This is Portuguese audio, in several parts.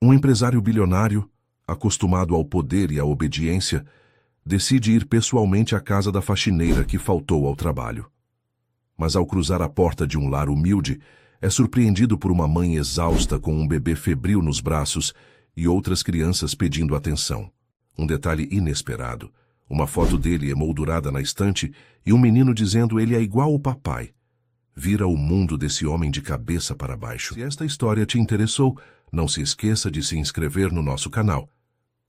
Um empresário bilionário, acostumado ao poder e à obediência, decide ir pessoalmente à casa da faxineira que faltou ao trabalho. Mas ao cruzar a porta de um lar humilde, é surpreendido por uma mãe exausta com um bebê febril nos braços e outras crianças pedindo atenção. Um detalhe inesperado, uma foto dele emoldurada na estante e um menino dizendo ele é igual ao papai. Vira o mundo desse homem de cabeça para baixo. Se esta história te interessou, não se esqueça de se inscrever no nosso canal.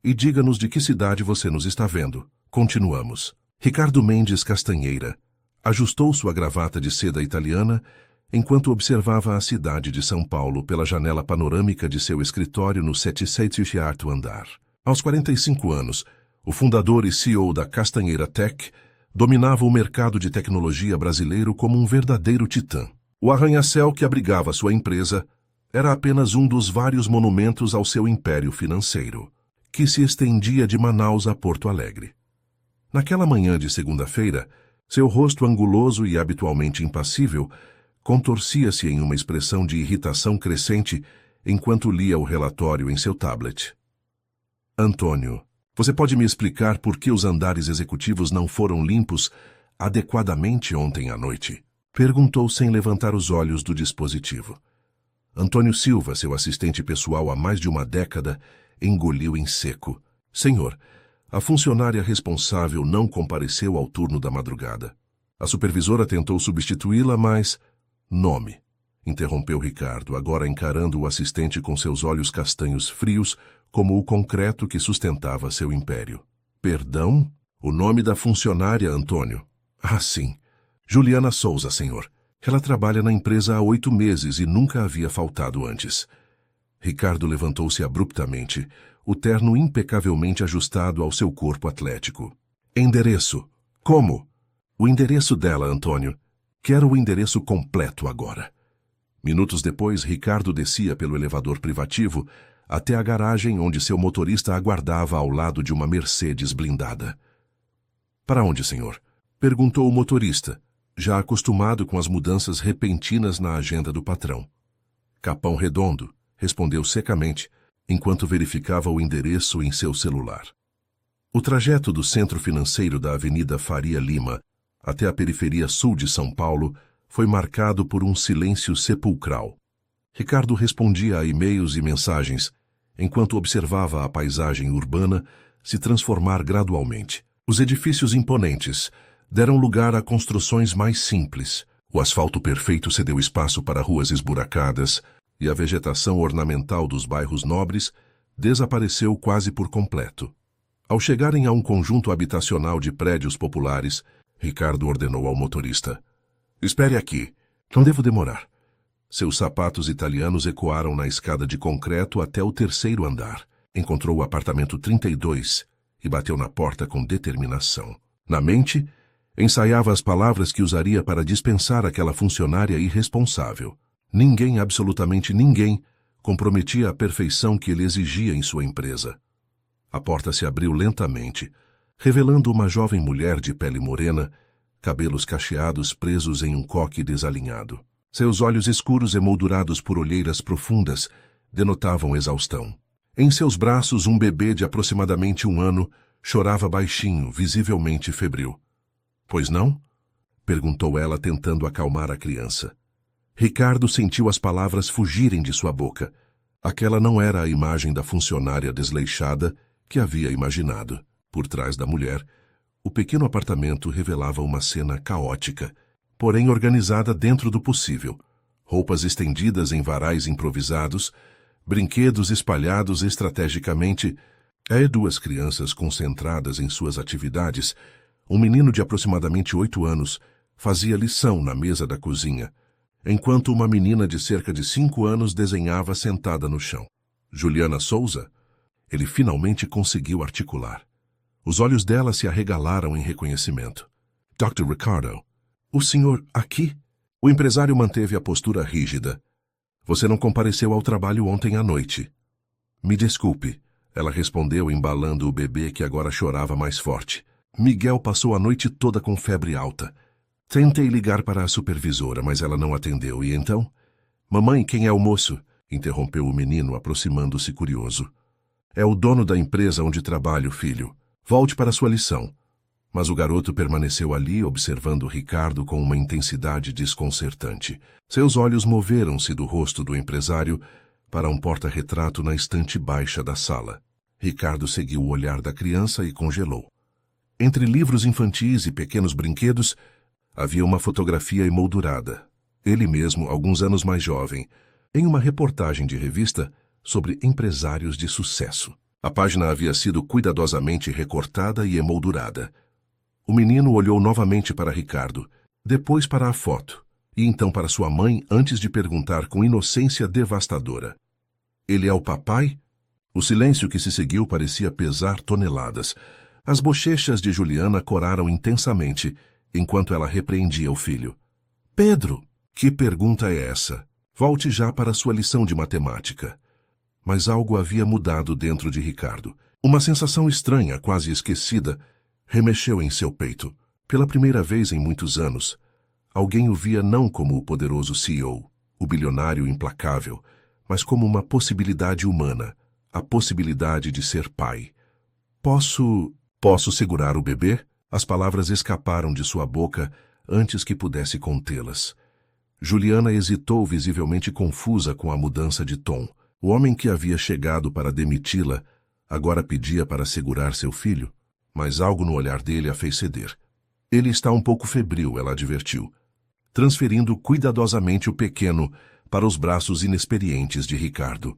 E diga-nos de que cidade você nos está vendo. Continuamos. Ricardo Mendes Castanheira ajustou sua gravata de seda italiana enquanto observava a cidade de São Paulo pela janela panorâmica de seu escritório no 77º andar. Aos 45 anos, o fundador e CEO da Castanheira Tech dominava o mercado de tecnologia brasileiro como um verdadeiro titã. O arranha-céu que abrigava sua empresa era apenas um dos vários monumentos ao seu império financeiro, que se estendia de Manaus a Porto Alegre. Naquela manhã de segunda-feira, seu rosto anguloso e habitualmente impassível contorcia-se em uma expressão de irritação crescente enquanto lia o relatório em seu tablet. Antônio, você pode me explicar por que os andares executivos não foram limpos adequadamente ontem à noite? Perguntou sem levantar os olhos do dispositivo. Antônio Silva, seu assistente pessoal há mais de uma década, engoliu em seco. Senhor, a funcionária responsável não compareceu ao turno da madrugada. A supervisora tentou substituí-la, mas... Nome, interrompeu Ricardo, agora encarando o assistente com seus olhos castanhos frios, como o concreto que sustentava seu império. Perdão? O nome da funcionária, Antônio? Ah, sim. Juliana Souza, senhor. Ela trabalha na empresa há 8 meses e nunca havia faltado antes. Ricardo levantou-se abruptamente, o terno impecavelmente ajustado ao seu corpo atlético. Endereço. Como? O endereço dela, Antônio. Quero o endereço completo agora. Minutos depois, Ricardo descia pelo elevador privativo até a garagem onde seu motorista aguardava ao lado de uma Mercedes blindada. Para onde, senhor? Perguntou o motorista, já acostumado com as mudanças repentinas na agenda do patrão. Capão Redondo, respondeu secamente, enquanto verificava o endereço em seu celular. O trajeto do centro financeiro da Avenida Faria Lima até a periferia sul de São Paulo foi marcado por um silêncio sepulcral. Ricardo respondia a e-mails e mensagens, enquanto observava a paisagem urbana se transformar gradualmente. Os edifícios imponentes deram lugar a construções mais simples. O asfalto perfeito cedeu espaço para ruas esburacadas e a vegetação ornamental dos bairros nobres desapareceu quase por completo. Ao chegarem a um conjunto habitacional de prédios populares, Ricardo ordenou ao motorista. Espere aqui. Não devo demorar. Seus sapatos italianos ecoaram na escada de concreto até o 3º andar. Encontrou o apartamento 32 e bateu na porta com determinação. Na mente, ensaiava as palavras que usaria para dispensar aquela funcionária irresponsável. Ninguém, absolutamente ninguém, comprometia a perfeição que ele exigia em sua empresa. A porta se abriu lentamente, revelando uma jovem mulher de pele morena, cabelos cacheados presos em um coque desalinhado. Seus olhos escuros emoldurados por olheiras profundas denotavam exaustão. Em seus braços, um bebê de aproximadamente 1 ano chorava baixinho, visivelmente febril. Pois não? Perguntou ela, tentando acalmar a criança. Ricardo sentiu as palavras fugirem de sua boca. Aquela não era a imagem da funcionária desleixada que havia imaginado. Por trás da mulher, o pequeno apartamento revelava uma cena caótica, porém organizada dentro do possível. Roupas estendidas em varais improvisados, brinquedos espalhados estrategicamente, 2 crianças concentradas em suas atividades. Um menino de aproximadamente 8 anos fazia lição na mesa da cozinha, enquanto uma menina de cerca de 5 anos desenhava sentada no chão. Juliana Souza? Ele finalmente conseguiu articular. Os olhos dela se arregalaram em reconhecimento. Dr. Ricardo, o senhor aqui? O empresário manteve a postura rígida. Você não compareceu ao trabalho ontem à noite. Me desculpe, ela respondeu embalando o bebê que agora chorava mais forte. Miguel passou a noite toda com febre alta. Tentei ligar para a supervisora, mas ela não atendeu. E então? Mamãe, quem é o moço? interrompeu o menino, aproximando-se curioso. É o dono da empresa onde trabalho, filho. Volte para sua lição. Mas o garoto permaneceu ali, observando Ricardo com uma intensidade desconcertante. Seus olhos moveram-se do rosto do empresário para um porta-retrato na estante baixa da sala. Ricardo seguiu o olhar da criança e congelou. Entre livros infantis e pequenos brinquedos, havia uma fotografia emoldurada. Ele mesmo, alguns anos mais jovem, em uma reportagem de revista sobre empresários de sucesso. A página havia sido cuidadosamente recortada e emoldurada. O menino olhou novamente para Ricardo, depois para a foto, e então para sua mãe antes de perguntar com inocência devastadora. Ele é o papai? O silêncio que se seguiu parecia pesar toneladas. As bochechas de Juliana coraram intensamente, enquanto ela repreendia o filho. Pedro, que pergunta é essa? Volte já para sua lição de matemática. Mas algo havia mudado dentro de Ricardo. Uma sensação estranha, quase esquecida, remexeu em seu peito. Pela primeira vez em muitos anos, alguém o via não como o poderoso CEO, o bilionário implacável, mas como uma possibilidade humana, a possibilidade de ser pai. Posso segurar o bebê? As palavras escaparam de sua boca antes que pudesse contê-las. Juliana hesitou, visivelmente confusa com a mudança de tom. O homem que havia chegado para demiti-la agora pedia para segurar seu filho, mas algo no olhar dele a fez ceder. Ele está um pouco febril, ela advertiu, transferindo cuidadosamente o pequeno para os braços inexperientes de Ricardo.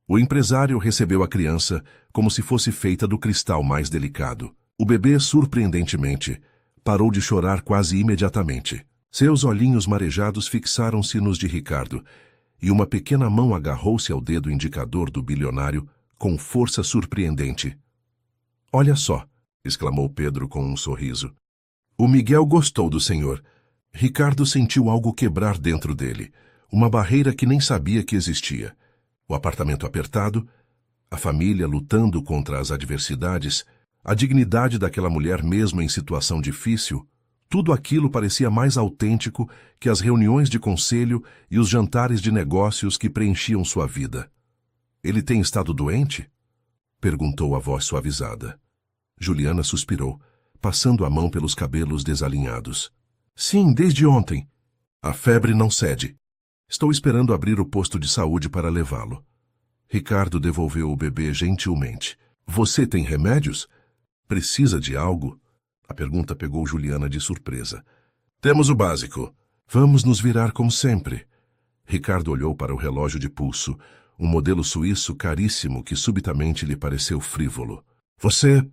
O empresário recebeu a criança como se fosse feita do cristal mais delicado. O bebê, surpreendentemente, parou de chorar quase imediatamente. Seus olhinhos marejados fixaram-se nos de Ricardo, e uma pequena mão agarrou-se ao dedo indicador do bilionário com força surpreendente. Olha só, exclamou Pedro com um sorriso. O Miguel gostou do senhor. Ricardo sentiu algo quebrar dentro dele, uma barreira que nem sabia que existia. O apartamento apertado, a família lutando contra as adversidades, a dignidade daquela mulher mesmo em situação difícil, tudo aquilo parecia mais autêntico que as reuniões de conselho e os jantares de negócios que preenchiam sua vida. Ele tem estado doente? Perguntou a voz suavizada. Juliana suspirou, passando a mão pelos cabelos desalinhados. Sim, desde ontem. A febre não cede. Estou esperando abrir o posto de saúde para levá-lo. Ricardo devolveu o bebê gentilmente. Você tem remédios? Precisa de algo? A pergunta pegou Juliana de surpresa. Temos o básico. Vamos nos virar como sempre. Ricardo olhou para o relógio de pulso, um modelo suíço caríssimo que subitamente lhe pareceu frívolo. Você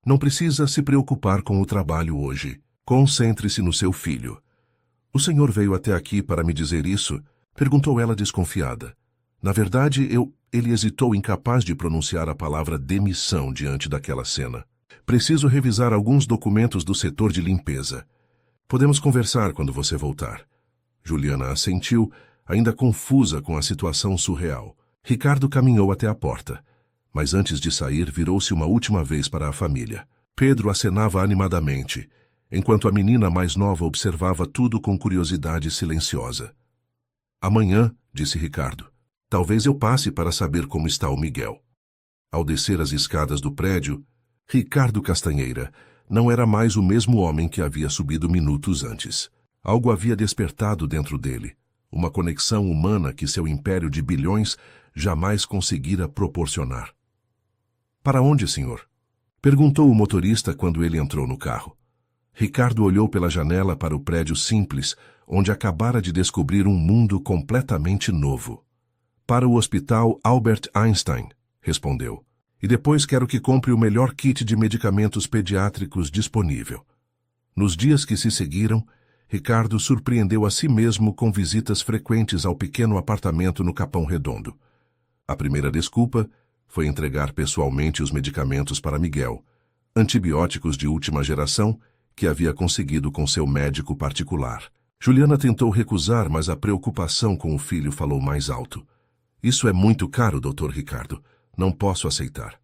não precisa se preocupar com o trabalho hoje. Concentre-se no seu filho. O senhor veio até aqui para me dizer isso? Perguntou ela desconfiada. Na verdade, Ele hesitou, incapaz de pronunciar a palavra demissão diante daquela cena. Preciso revisar alguns documentos do setor de limpeza. Podemos conversar quando você voltar. Juliana assentiu, ainda confusa com a situação surreal. Ricardo caminhou até a porta, mas antes de sair virou-se uma última vez para a família. Pedro acenava animadamente, enquanto a menina mais nova observava tudo com curiosidade silenciosa. Amanhã, disse Ricardo, talvez eu passe para saber como está o Miguel. Ao descer as escadas do prédio, Ricardo Castanheira não era mais o mesmo homem que havia subido minutos antes. Algo havia despertado dentro dele, uma conexão humana que seu império de bilhões jamais conseguira proporcionar. Para onde, senhor? Perguntou o motorista quando ele entrou no carro. Ricardo olhou pela janela para o prédio simples, onde acabara de descobrir um mundo completamente novo. Para o Hospital Albert Einstein, respondeu. E depois quero que compre o melhor kit de medicamentos pediátricos disponível. Nos dias que se seguiram, Ricardo surpreendeu a si mesmo com visitas frequentes ao pequeno apartamento no Capão Redondo. A primeira desculpa foi entregar pessoalmente os medicamentos para Miguel, antibióticos de última geração que havia conseguido com seu médico particular. Juliana tentou recusar, mas a preocupação com o filho falou mais alto. Isso é muito caro, Dr. Ricardo. Não posso aceitar.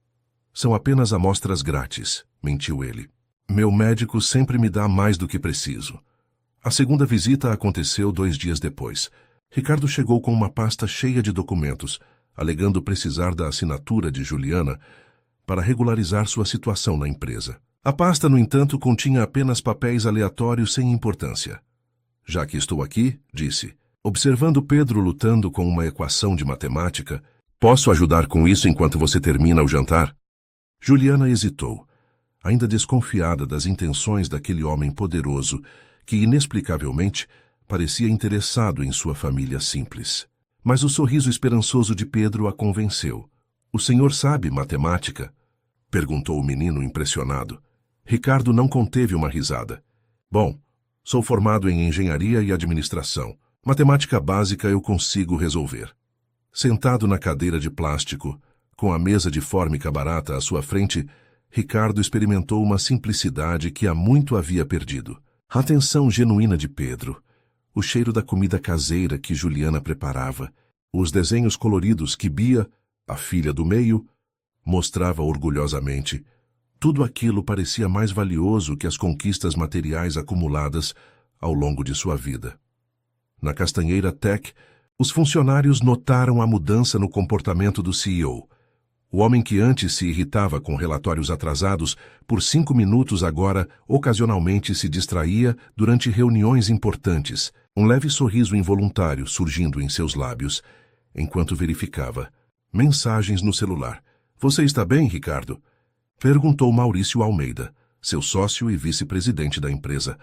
São apenas amostras grátis, mentiu ele. Meu médico sempre me dá mais do que preciso. A segunda visita aconteceu 2 dias depois. Ricardo chegou com uma pasta cheia de documentos, alegando precisar da assinatura de Juliana para regularizar sua situação na empresa. A pasta, no entanto, continha apenas papéis aleatórios sem importância. Já que estou aqui, disse, observando Pedro lutando com uma equação de matemática, posso ajudar com isso enquanto você termina o jantar? Juliana hesitou, ainda desconfiada das intenções daquele homem poderoso que, inexplicavelmente, parecia interessado em sua família simples. Mas o sorriso esperançoso de Pedro a convenceu. O senhor sabe matemática? Perguntou o menino impressionado. Ricardo não conteve uma risada. Bom, sou formado em engenharia e administração. Matemática básica eu consigo resolver. Sentado na cadeira de plástico, com a mesa de fórmica barata à sua frente, Ricardo experimentou uma simplicidade que há muito havia perdido. A atenção genuína de Pedro, o cheiro da comida caseira que Juliana preparava, os desenhos coloridos que Bia, a filha do meio, mostrava orgulhosamente. Tudo aquilo parecia mais valioso que as conquistas materiais acumuladas ao longo de sua vida. Na Castanheira Tech, os funcionários notaram a mudança no comportamento do CEO. O homem que antes se irritava com relatórios atrasados, por 5 minutos agora, ocasionalmente se distraía durante reuniões importantes, um leve sorriso involuntário surgindo em seus lábios, enquanto verificava. Mensagens no celular. Você está bem, Ricardo? Perguntou Maurício Almeida, seu sócio e vice-presidente da empresa,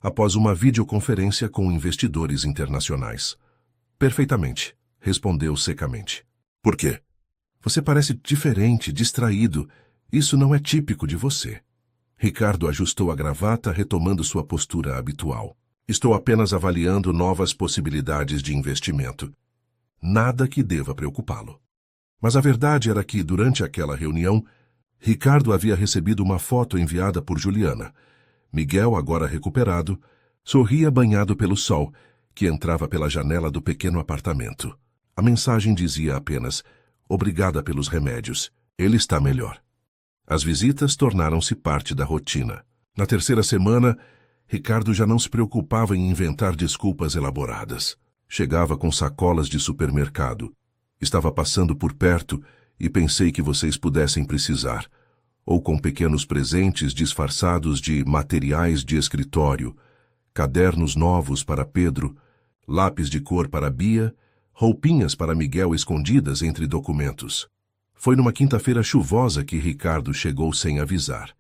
após uma videoconferência com investidores internacionais. Perfeitamente, respondeu secamente. Por quê? Você parece diferente, distraído. Isso não é típico de você. Ricardo ajustou a gravata, retomando sua postura habitual. Estou apenas avaliando novas possibilidades de investimento. Nada que deva preocupá-lo. Mas a verdade era que, durante aquela reunião, Ricardo havia recebido uma foto enviada por Juliana. Miguel, agora recuperado, sorria banhado pelo sol, que entrava pela janela do pequeno apartamento. A mensagem dizia apenas: obrigada pelos remédios. Ele está melhor. As visitas tornaram-se parte da rotina. Na terceira semana, Ricardo já não se preocupava em inventar desculpas elaboradas. Chegava com sacolas de supermercado. Estava passando por perto e pensei que vocês pudessem precisar. Ou com pequenos presentes disfarçados de materiais de escritório, cadernos novos para Pedro, lápis de cor para Bia, roupinhas para Miguel escondidas entre documentos. Foi numa quinta-feira chuvosa que Ricardo chegou sem avisar.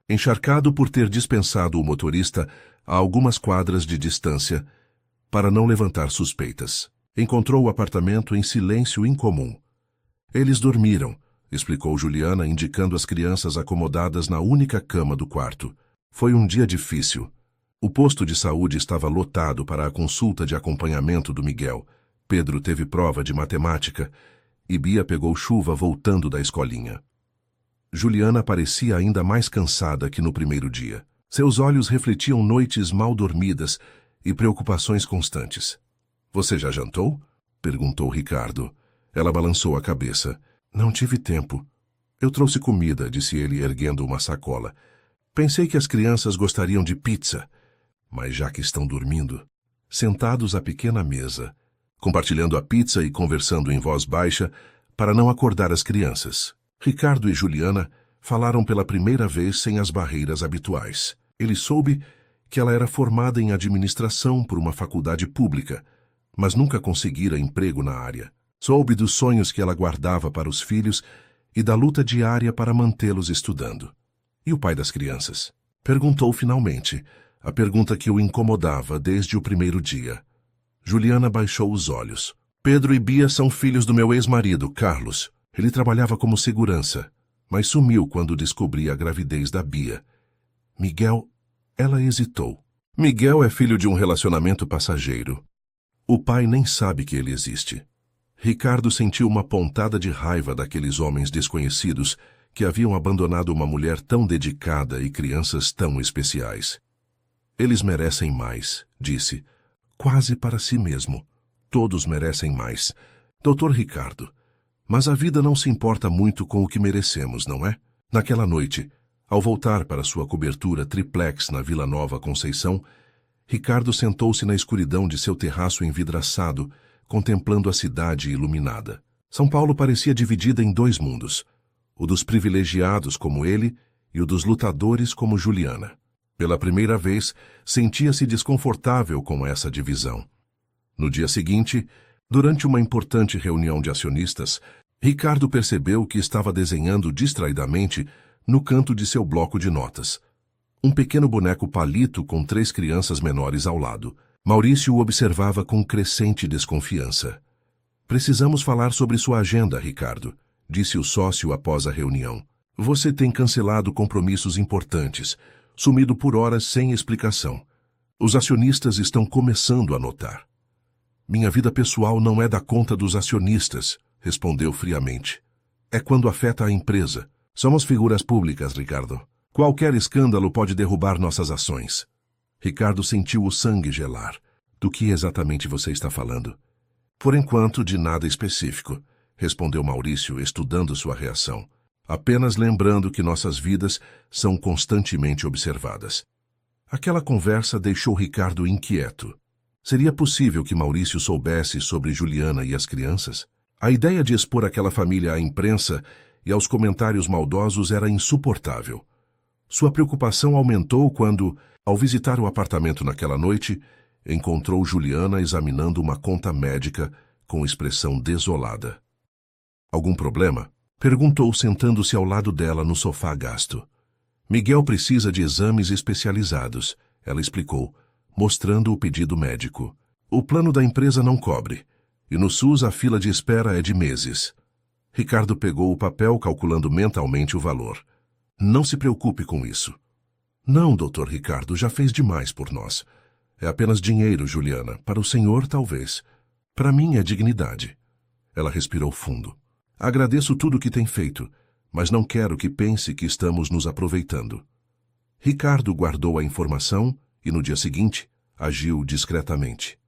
Encharcado por ter dispensado o motorista a algumas quadras de distância, para não levantar suspeitas. Encontrou o apartamento em silêncio incomum. Eles dormiram, explicou Juliana, indicando as crianças acomodadas na única cama do quarto. Foi um dia difícil. O posto de saúde estava lotado para a consulta de acompanhamento do Miguel. Pedro teve prova de matemática e Bia pegou chuva voltando da escolinha. Juliana parecia ainda mais cansada que no primeiro dia. Seus olhos refletiam noites mal dormidas e preocupações constantes. Você já jantou? Perguntou Ricardo. Ela balançou a cabeça. Não tive tempo. Eu trouxe comida, disse ele, erguendo uma sacola. Pensei que as crianças gostariam de pizza, mas já que estão dormindo, sentados à pequena mesa, compartilhando a pizza e conversando em voz baixa para não acordar as crianças. Ricardo e Juliana falaram pela primeira vez sem as barreiras habituais. Ele soube que ela era formada em administração por uma faculdade pública, mas nunca conseguira emprego na área. Soube dos sonhos que ela guardava para os filhos e da luta diária para mantê-los estudando. E o pai das crianças? Perguntou finalmente, a pergunta que o incomodava desde o primeiro dia. Juliana baixou os olhos. Pedro e Bia são filhos do meu ex-marido, Carlos. Ele trabalhava como segurança, mas sumiu quando descobri a gravidez da Bia. Miguel... Ela hesitou. Miguel é filho de um relacionamento passageiro. O pai nem sabe que ele existe. Ricardo sentiu uma pontada de raiva daqueles homens desconhecidos que haviam abandonado uma mulher tão dedicada e crianças tão especiais. Eles merecem mais, disse, quase para si mesmo. Todos merecem mais. Doutor Ricardo, mas a vida não se importa muito com o que merecemos, não é? Naquela noite, ao voltar para sua cobertura triplex na Vila Nova Conceição, Ricardo sentou-se na escuridão de seu terraço envidraçado, contemplando a cidade iluminada. São Paulo parecia dividida em dois mundos, o dos privilegiados como ele e o dos lutadores como Juliana. Pela primeira vez, sentia-se desconfortável com essa divisão. No dia seguinte, durante uma importante reunião de acionistas, Ricardo percebeu que estava desenhando distraidamente no canto de seu bloco de notas. Um pequeno boneco palito com 3 crianças menores ao lado. Maurício o observava com crescente desconfiança. Precisamos falar sobre sua agenda, Ricardo, disse o sócio após a reunião. Você tem cancelado compromissos importantes, sumido por horas sem explicação. Os acionistas estão começando a notar. Minha vida pessoal não é da conta dos acionistas, respondeu friamente. É quando afeta a empresa. Somos figuras públicas, Ricardo. Qualquer escândalo pode derrubar nossas ações. Ricardo sentiu o sangue gelar. Do que exatamente você está falando? Por enquanto, de nada específico, respondeu Maurício, estudando sua reação. Apenas lembrando que nossas vidas são constantemente observadas. Aquela conversa deixou Ricardo inquieto. Seria possível que Maurício soubesse sobre Juliana e as crianças? A ideia de expor aquela família à imprensa e aos comentários maldosos era insuportável. Sua preocupação aumentou quando, ao visitar o apartamento naquela noite, encontrou Juliana examinando uma conta médica com expressão desolada. Algum problema? Perguntou sentando-se ao lado dela no sofá gasto. Miguel precisa de exames especializados, ela explicou, mostrando o pedido médico. O plano da empresa não cobre, e no SUS a fila de espera é de meses. Ricardo pegou o papel calculando mentalmente o valor. Não se preocupe com isso. Não, doutor Ricardo, já fez demais por nós. É apenas dinheiro, Juliana. Para o senhor, talvez. Para mim é dignidade. Ela respirou fundo. Agradeço tudo o que tem feito, mas não quero que pense que estamos nos aproveitando. Ricardo guardou a informação e, no dia seguinte, agiu discretamente.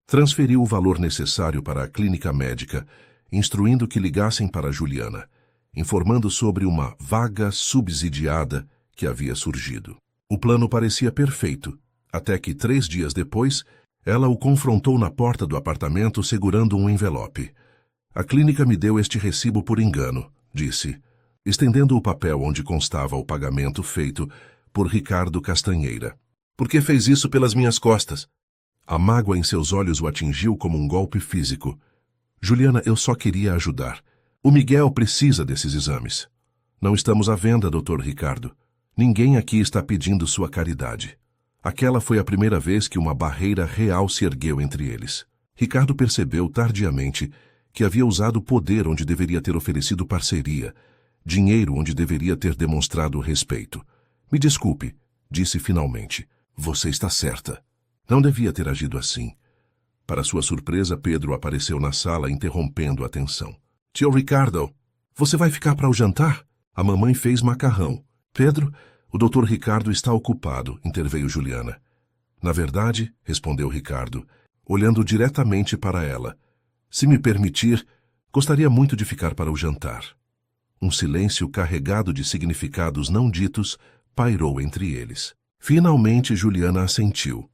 Transferiu o valor necessário para a clínica médica, instruindo que ligassem para Juliana, informando sobre uma vaga subsidiada que havia surgido. O plano parecia perfeito, até que 3 dias depois, ela o confrontou na porta do apartamento segurando um envelope. A clínica me deu este recibo por engano, disse, estendendo o papel onde constava o pagamento feito por Ricardo Castanheira. Por que fez isso pelas minhas costas? A mágoa em seus olhos o atingiu como um golpe físico. Juliana, eu só queria ajudar. O Miguel precisa desses exames. Não estamos à venda, Dr. Ricardo. Ninguém aqui está pedindo sua caridade. Aquela foi a primeira vez que uma barreira real se ergueu entre eles. Ricardo percebeu tardiamente que havia usado poder onde deveria ter oferecido parceria, dinheiro onde deveria ter demonstrado respeito. Me desculpe, disse finalmente. Você está certa. Não devia ter agido assim. Para sua surpresa, Pedro apareceu na sala, interrompendo a tensão. Tio Ricardo, você vai ficar para o jantar? A mamãe fez macarrão. Pedro, o Dr. Ricardo está ocupado, interveio Juliana. Na verdade, respondeu Ricardo, olhando diretamente para ela. Se me permitir, gostaria muito de ficar para o jantar. Um silêncio carregado de significados não ditos pairou entre eles. Finalmente, Juliana assentiu.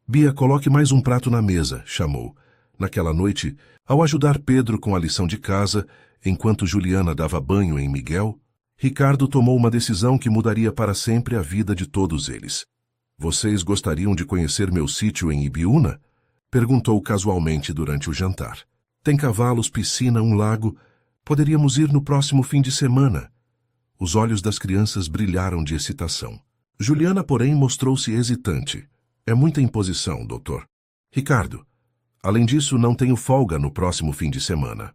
Bia, coloque mais um prato na mesa, chamou. Naquela noite, ao ajudar Pedro com a lição de casa, enquanto Juliana dava banho em Miguel, Ricardo tomou uma decisão que mudaria para sempre a vida de todos eles. Vocês gostariam de conhecer meu sítio em Ibiúna? Perguntou casualmente durante o jantar. Tem cavalos, piscina, um lago. Poderíamos ir no próximo fim de semana. Os olhos das crianças brilharam de excitação. Juliana, porém, mostrou-se hesitante. É muita imposição, doutor. Ricardo, além disso, não tenho folga no próximo fim de semana.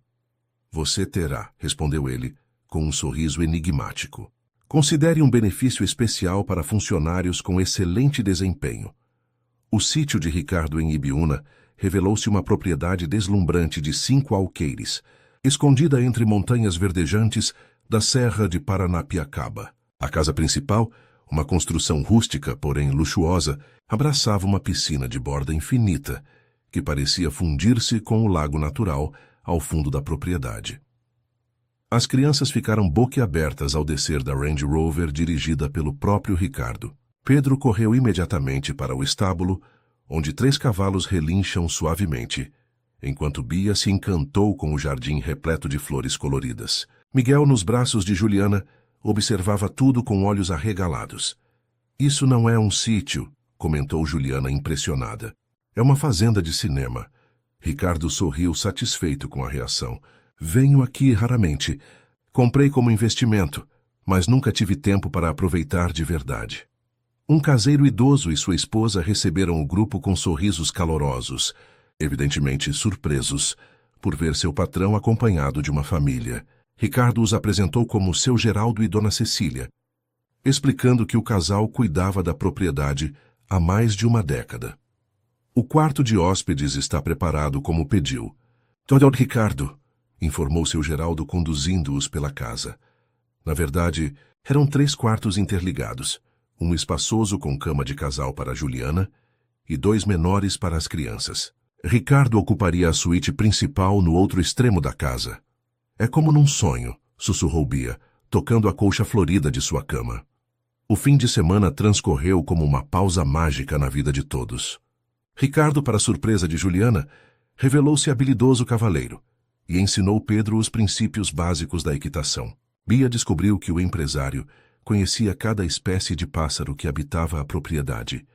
Você terá, respondeu ele, com um sorriso enigmático. Considere um benefício especial para funcionários com excelente desempenho. O sítio de Ricardo em Ibiúna revelou-se uma propriedade deslumbrante de 5 alqueires, escondida entre montanhas verdejantes da Serra de Paranapiacaba. A casa principal, uma construção rústica, porém luxuosa, abraçava uma piscina de borda infinita, que parecia fundir-se com o lago natural ao fundo da propriedade. As crianças ficaram boquiabertas ao descer da Range Rover dirigida pelo próprio Ricardo. Pedro correu imediatamente para o estábulo, onde 3 cavalos relincham suavemente, enquanto Bia se encantou com o jardim repleto de flores coloridas. Miguel, nos braços de Juliana, observava tudo com olhos arregalados. Isso não é um sítio, comentou Juliana impressionada. É uma fazenda de cinema. Ricardo sorriu satisfeito com a reação. Venho aqui raramente. Comprei como investimento, mas nunca tive tempo para aproveitar de verdade. Um caseiro idoso e sua esposa receberam o grupo com sorrisos calorosos, evidentemente surpresos por ver seu patrão acompanhado de uma família. Ricardo os apresentou como seu Geraldo e Dona Cecília, explicando que o casal cuidava da propriedade há mais de uma década. O quarto de hóspedes está preparado como pediu. Dr. Ricardo, informou seu Geraldo conduzindo-os pela casa. Na verdade, eram 3 quartos interligados, um espaçoso com cama de casal para Juliana e 2 menores para as crianças. Ricardo ocuparia a suíte principal no outro extremo da casa. É como num sonho, sussurrou Bia, tocando a colcha florida de sua cama. O fim de semana transcorreu como uma pausa mágica na vida de todos. Ricardo, para surpresa de Juliana, revelou-se habilidoso cavaleiro e ensinou Pedro os princípios básicos da equitação. Bia descobriu que o empresário conhecia cada espécie de pássaro que habitava a propriedade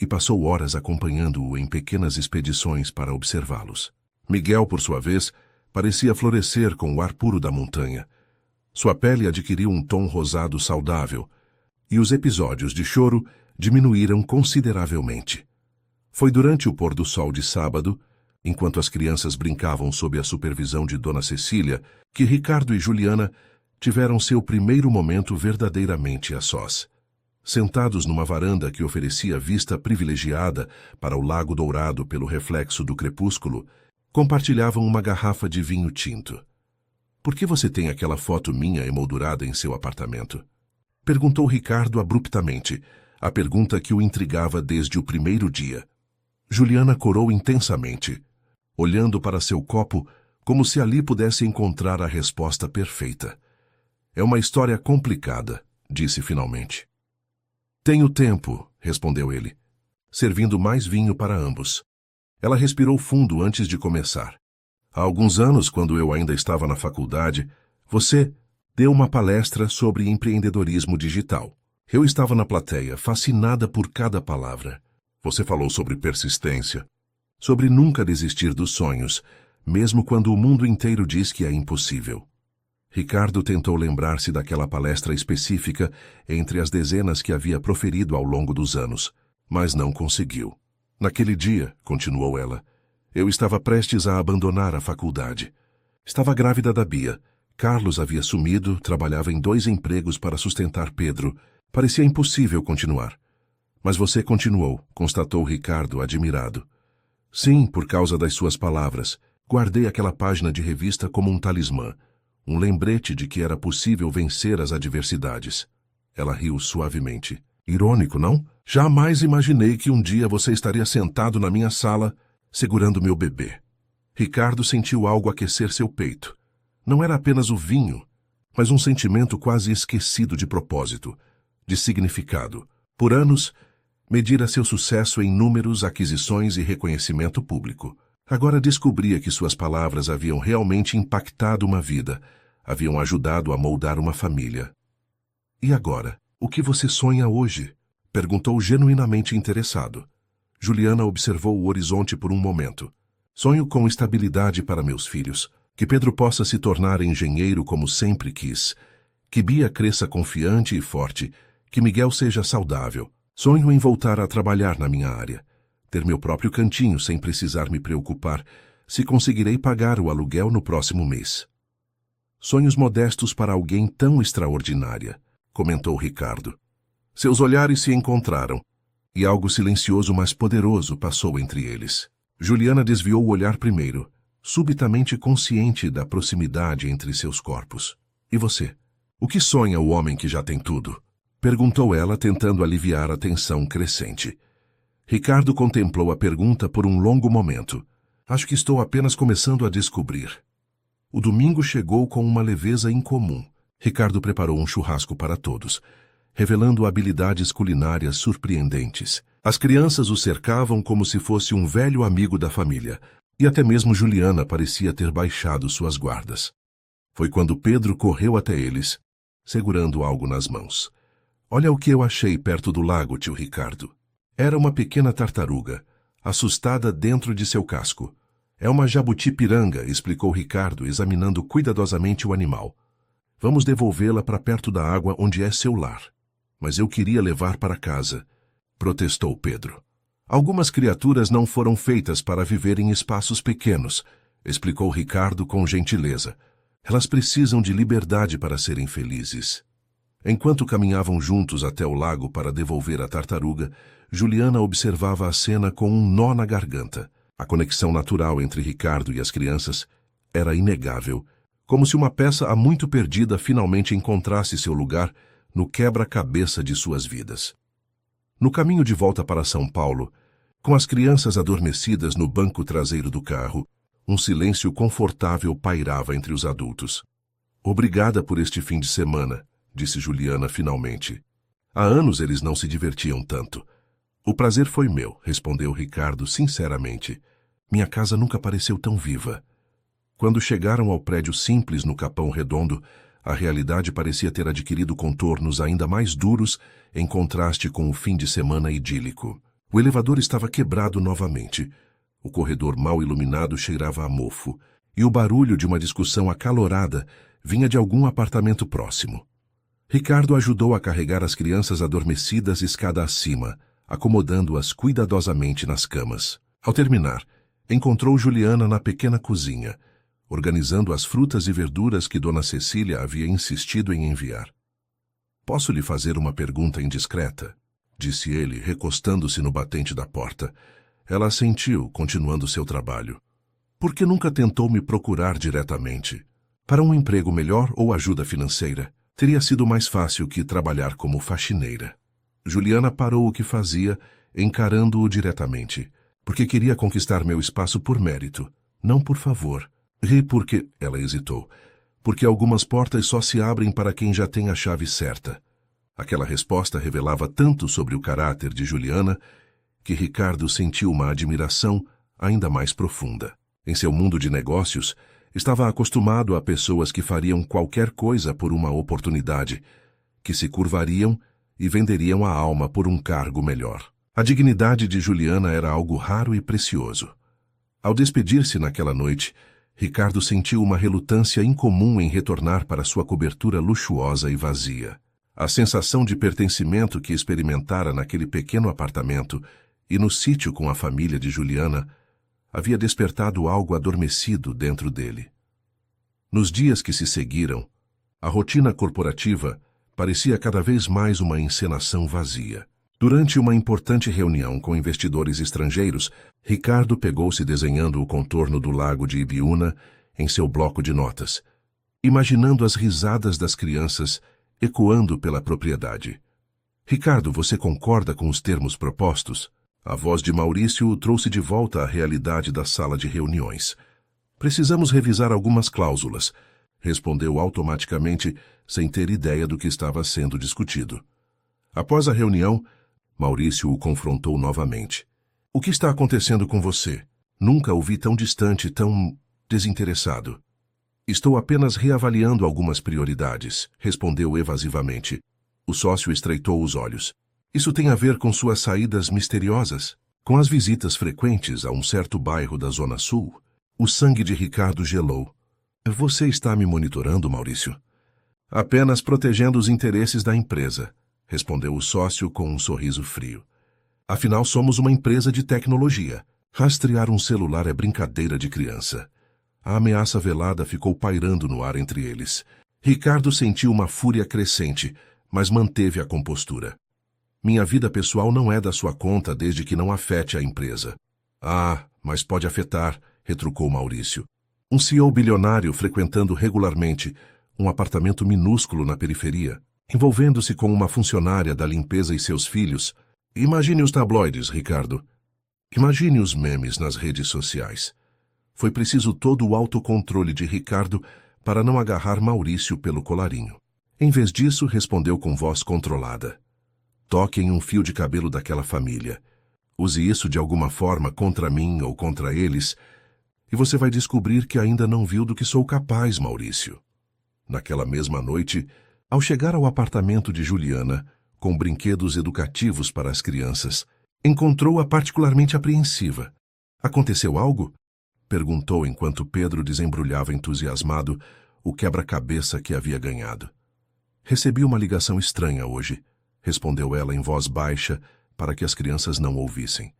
e passou horas acompanhando-o em pequenas expedições para observá-los. Miguel, por sua vez, parecia florescer com o ar puro da montanha. Sua pele adquiriu um tom rosado saudável e os episódios de choro diminuíram consideravelmente. Foi durante o pôr do sol de sábado, enquanto as crianças brincavam sob a supervisão de Dona Cecília, que Ricardo e Juliana tiveram seu primeiro momento verdadeiramente a sós. Sentados numa varanda que oferecia vista privilegiada para o Lago Dourado pelo reflexo do crepúsculo, compartilhavam uma garrafa de vinho tinto. Por que você tem aquela foto minha emoldurada em seu apartamento? Perguntou Ricardo abruptamente, a pergunta que o intrigava desde o primeiro dia. Juliana corou intensamente, olhando para seu copo como se ali pudesse encontrar a resposta perfeita. É uma história complicada, disse finalmente. Tenho tempo, respondeu ele, servindo mais vinho para ambos. Ela respirou fundo antes de começar. Há alguns anos, quando eu ainda estava na faculdade, você deu uma palestra sobre empreendedorismo digital. Eu estava na plateia, fascinada por cada palavra. Você falou sobre persistência, sobre nunca desistir dos sonhos, mesmo quando o mundo inteiro diz que é impossível. Ricardo tentou lembrar-se daquela palestra específica entre as dezenas que havia proferido ao longo dos anos, mas não conseguiu. Naquele dia, continuou ela, eu estava prestes a abandonar a faculdade. Estava grávida da Bia. Carlos havia sumido, trabalhava em 2 empregos para sustentar Pedro. Parecia impossível continuar. Mas você continuou, constatou Ricardo, admirado. Sim, por causa das suas palavras. Guardei aquela página de revista como um talismã, um lembrete de que era possível vencer as adversidades. Ela riu suavemente. Irônico, não? Jamais imaginei que um dia você estaria sentado na minha sala, segurando meu bebê. Ricardo sentiu algo aquecer seu peito. Não era apenas o vinho, mas um sentimento quase esquecido de propósito, de significado. Por anos, medira seu sucesso em números, aquisições e reconhecimento público. Agora descobria que suas palavras haviam realmente impactado uma vida, haviam ajudado a moldar uma família. E agora, o que você sonha hoje? Perguntou genuinamente interessado. Juliana observou o horizonte por um momento. Sonho com estabilidade para meus filhos, que Pedro possa se tornar engenheiro como sempre quis, que Bia cresça confiante e forte, que Miguel seja saudável. Sonho em voltar a trabalhar na minha área, ter meu próprio cantinho sem precisar me preocupar se conseguirei pagar o aluguel no próximo mês. Sonhos modestos para alguém tão extraordinária, comentou Ricardo. Seus olhares se encontraram, e algo silencioso mas poderoso passou entre eles. Juliana desviou o olhar primeiro, subitamente consciente da proximidade entre seus corpos. E você? O que sonha o homem que já tem tudo? Perguntou ela, tentando aliviar a tensão crescente. Ricardo contemplou a pergunta por um longo momento. Acho que estou apenas começando a descobrir. O domingo chegou com uma leveza incomum. Ricardo preparou um churrasco para todos, revelando habilidades culinárias surpreendentes. As crianças o cercavam como se fosse um velho amigo da família, e até mesmo Juliana parecia ter baixado suas guardas. Foi quando Pedro correu até eles, segurando algo nas mãos. Olha o que eu achei perto do lago, tio Ricardo. Era uma pequena tartaruga, assustada dentro de seu casco. É uma jabuti-piranga, explicou Ricardo, examinando cuidadosamente o animal. Vamos devolvê-la para perto da água onde é seu lar. Mas eu queria levar para casa, protestou Pedro. Algumas criaturas não foram feitas para viver em espaços pequenos, explicou Ricardo com gentileza. Elas precisam de liberdade para serem felizes. Enquanto caminhavam juntos até o lago para devolver a tartaruga, Juliana observava a cena com um nó na garganta. A conexão natural entre Ricardo e as crianças era inegável, como se uma peça há muito perdida finalmente encontrasse seu lugar no quebra-cabeça de suas vidas. No caminho de volta para São Paulo, com as crianças adormecidas no banco traseiro do carro, um silêncio confortável pairava entre os adultos. Obrigada por este fim de semana, disse Juliana finalmente. Há anos eles não se divertiam tanto. O prazer foi meu, respondeu Ricardo sinceramente. Minha casa nunca pareceu tão viva. Quando chegaram ao prédio simples no Capão Redondo, a realidade parecia ter adquirido contornos ainda mais duros em contraste com o fim de semana idílico. O elevador estava quebrado novamente. O corredor mal iluminado cheirava a mofo, e o barulho de uma discussão acalorada vinha de algum apartamento próximo. Ricardo ajudou a carregar as crianças adormecidas escada acima, acomodando-as cuidadosamente nas camas. Ao terminar, encontrou Juliana na pequena cozinha, organizando as frutas e verduras que Dona Cecília havia insistido em enviar. Posso lhe fazer uma pergunta indiscreta? Disse ele, recostando-se no batente da porta. Ela assentiu, continuando seu trabalho. Por que nunca tentou me procurar diretamente? Para um emprego melhor ou ajuda financeira, teria sido mais fácil que trabalhar como faxineira. Juliana parou o que fazia, encarando-o diretamente, porque queria conquistar meu espaço por mérito, não por favor. Ri porque, ela hesitou, porque algumas portas só se abrem para quem já tem a chave certa. Aquela resposta revelava tanto sobre o caráter de Juliana que Ricardo sentiu uma admiração ainda mais profunda. Em seu mundo de negócios, estava acostumado a pessoas que fariam qualquer coisa por uma oportunidade, que se curvariam e venderiam a alma por um cargo melhor. A dignidade de Juliana era algo raro e precioso. Ao despedir-se naquela noite, Ricardo sentiu uma relutância incomum em retornar para sua cobertura luxuosa e vazia. A sensação de pertencimento que experimentara naquele pequeno apartamento e no sítio com a família de Juliana havia despertado algo adormecido dentro dele. Nos dias que se seguiram, a rotina corporativa parecia cada vez mais uma encenação vazia. Durante uma importante reunião com investidores estrangeiros, Ricardo pegou-se desenhando o contorno do lago de Ibiúna em seu bloco de notas, imaginando as risadas das crianças ecoando pela propriedade. Ricardo, você concorda com os termos propostos? A voz de Maurício o trouxe de volta à realidade da sala de reuniões. Precisamos revisar algumas cláusulas, respondeu automaticamente, sem ter ideia do que estava sendo discutido. Após a reunião, Maurício o confrontou novamente. O que está acontecendo com você? Nunca o vi tão distante, tão desinteressado. Estou apenas reavaliando algumas prioridades, respondeu evasivamente. O sócio estreitou os olhos. Isso tem a ver com suas saídas misteriosas? Com as visitas frequentes a um certo bairro da Zona Sul? O sangue de Ricardo gelou. Você está me monitorando, Maurício? Apenas protegendo os interesses da empresa, respondeu o sócio com um sorriso frio. Afinal, somos uma empresa de tecnologia. Rastrear um celular é brincadeira de criança. A ameaça velada ficou pairando no ar entre eles. Ricardo sentiu uma fúria crescente, mas manteve a compostura. Minha vida pessoal não é da sua conta desde que não afete a empresa. Ah, mas pode afetar, retrucou Maurício. Um CEO bilionário frequentando regularmente um apartamento minúsculo na periferia, envolvendo-se com uma funcionária da limpeza e seus filhos. Imagine os tabloides, Ricardo. Imagine os memes nas redes sociais. Foi preciso todo o autocontrole de Ricardo para não agarrar Maurício pelo colarinho. Em vez disso, respondeu com voz controlada. Toque em um fio de cabelo daquela família. Use isso de alguma forma contra mim ou contra eles, e você vai descobrir que ainda não viu do que sou capaz, Maurício. Naquela mesma noite, ao chegar ao apartamento de Juliana, com brinquedos educativos para as crianças, encontrou-a particularmente apreensiva. Aconteceu algo? Perguntou enquanto Pedro desembrulhava entusiasmado o quebra-cabeça que havia ganhado. Recebi uma ligação estranha hoje, respondeu ela em voz baixa para que as crianças não ouvissem.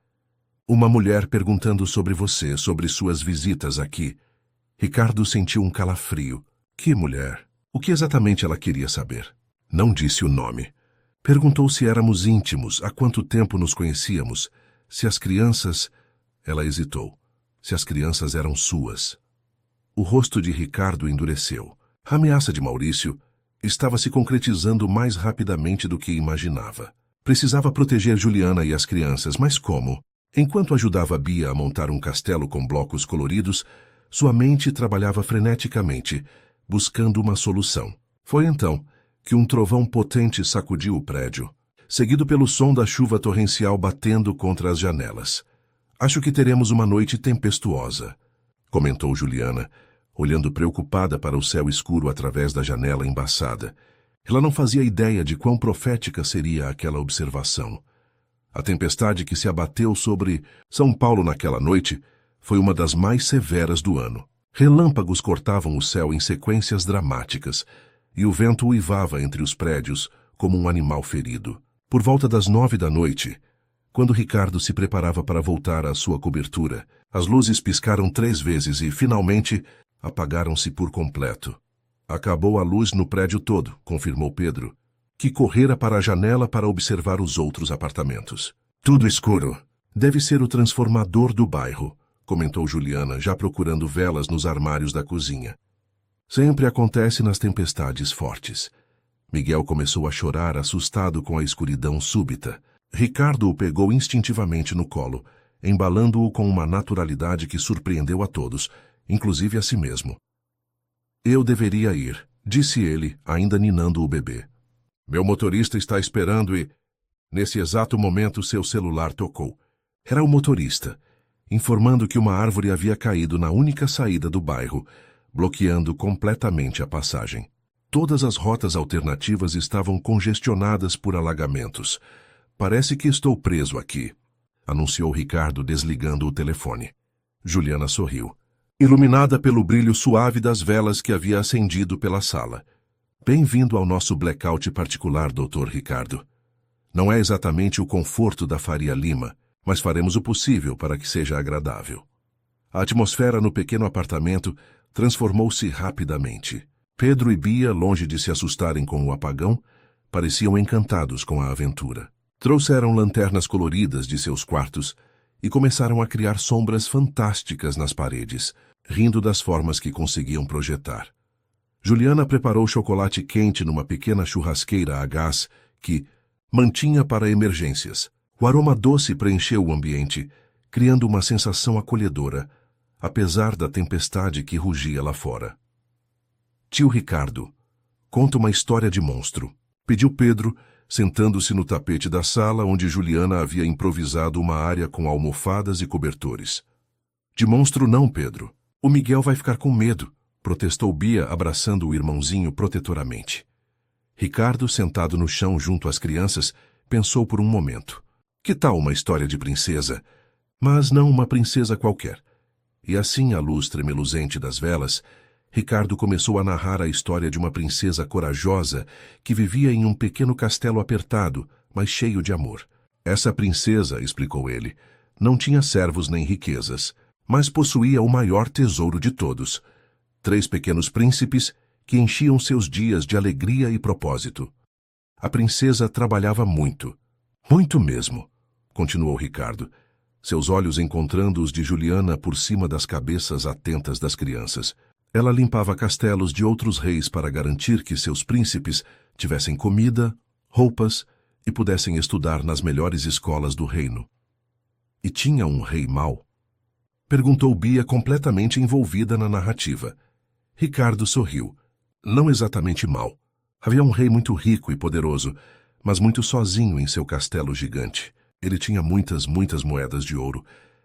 Uma mulher perguntando sobre você, sobre suas visitas aqui. Ricardo sentiu um calafrio. Que mulher? O que exatamente ela queria saber? Não disse o nome. Perguntou se éramos íntimos, há quanto tempo nos conhecíamos, se as crianças... Ela hesitou. Se as crianças eram suas. O rosto de Ricardo endureceu. A ameaça de Maurício estava se concretizando mais rapidamente do que imaginava. Precisava proteger Juliana e as crianças, mas como? Enquanto ajudava Bia a montar um castelo com blocos coloridos, sua mente trabalhava freneticamente, buscando uma solução. Foi então que um trovão potente sacudiu o prédio, seguido pelo som da chuva torrencial batendo contra as janelas. Acho que teremos uma noite tempestuosa, comentou Juliana, olhando preocupada para o céu escuro através da janela embaçada. Ela não fazia ideia de quão profética seria aquela observação. A tempestade que se abateu sobre São Paulo naquela noite foi uma das mais severas do ano. Relâmpagos cortavam o céu em sequências dramáticas, e o vento uivava entre os prédios como um animal ferido. Por volta das 9 da noite, quando Ricardo se preparava para voltar à sua cobertura, as luzes piscaram 3 vezes e, finalmente, apagaram-se por completo. Acabou a luz no prédio todo, confirmou Pedro, que correra para a janela para observar os outros apartamentos. Tudo escuro. Deve ser o transformador do bairro, comentou Juliana, já procurando velas nos armários da cozinha. Sempre acontece nas tempestades fortes. Miguel começou a chorar, assustado com a escuridão súbita. Ricardo o pegou instintivamente no colo, embalando-o com uma naturalidade que surpreendeu a todos, inclusive a si mesmo. Eu deveria ir, disse ele, ainda ninando o bebê. Meu motorista está esperando e... Nesse exato momento seu celular tocou. Era o motorista, informando que uma árvore havia caído na única saída do bairro, bloqueando completamente a passagem. Todas as rotas alternativas estavam congestionadas por alagamentos. Parece que estou preso aqui, anunciou Ricardo desligando o telefone. Juliana sorriu, iluminada pelo brilho suave das velas que havia acendido pela sala. Bem-vindo ao nosso blackout particular, Dr. Ricardo. Não é exatamente o conforto da Faria Lima, mas faremos o possível para que seja agradável. A atmosfera no pequeno apartamento transformou-se rapidamente. Pedro e Bia, longe de se assustarem com o apagão, pareciam encantados com a aventura. Trouxeram lanternas coloridas de seus quartos e começaram a criar sombras fantásticas nas paredes, rindo das formas que conseguiam projetar. Juliana preparou chocolate quente numa pequena churrasqueira a gás que mantinha para emergências. O aroma doce preencheu o ambiente, criando uma sensação acolhedora, apesar da tempestade que rugia lá fora. Tio Ricardo, conta uma história de monstro, pediu Pedro, sentando-se no tapete da sala onde Juliana havia improvisado uma área com almofadas e cobertores. De monstro não, Pedro. O Miguel vai ficar com medo, protestou Bia, abraçando o irmãozinho protetoramente. Ricardo, sentado no chão junto às crianças, pensou por um momento. Que tal uma história de princesa? Mas não uma princesa qualquer. E assim, à luz tremeluzente das velas, Ricardo começou a narrar a história de uma princesa corajosa que vivia em um pequeno castelo apertado, mas cheio de amor. Essa princesa, explicou ele, não tinha servos nem riquezas, mas possuía o maior tesouro de todos: 3 pequenos príncipes que enchiam seus dias de alegria e propósito. A princesa trabalhava muito, muito mesmo, continuou Ricardo, seus olhos encontrando os de Juliana por cima das cabeças atentas das crianças. Ela limpava castelos de outros reis para garantir que seus príncipes tivessem comida, roupas e pudessem estudar nas melhores escolas do reino. E tinha um rei mau? Perguntou Bia, completamente envolvida na narrativa. Ricardo sorriu. Não exatamente mau. Havia um rei muito rico e poderoso, mas muito sozinho em seu castelo gigante. Ele tinha muitas moedas de ouro,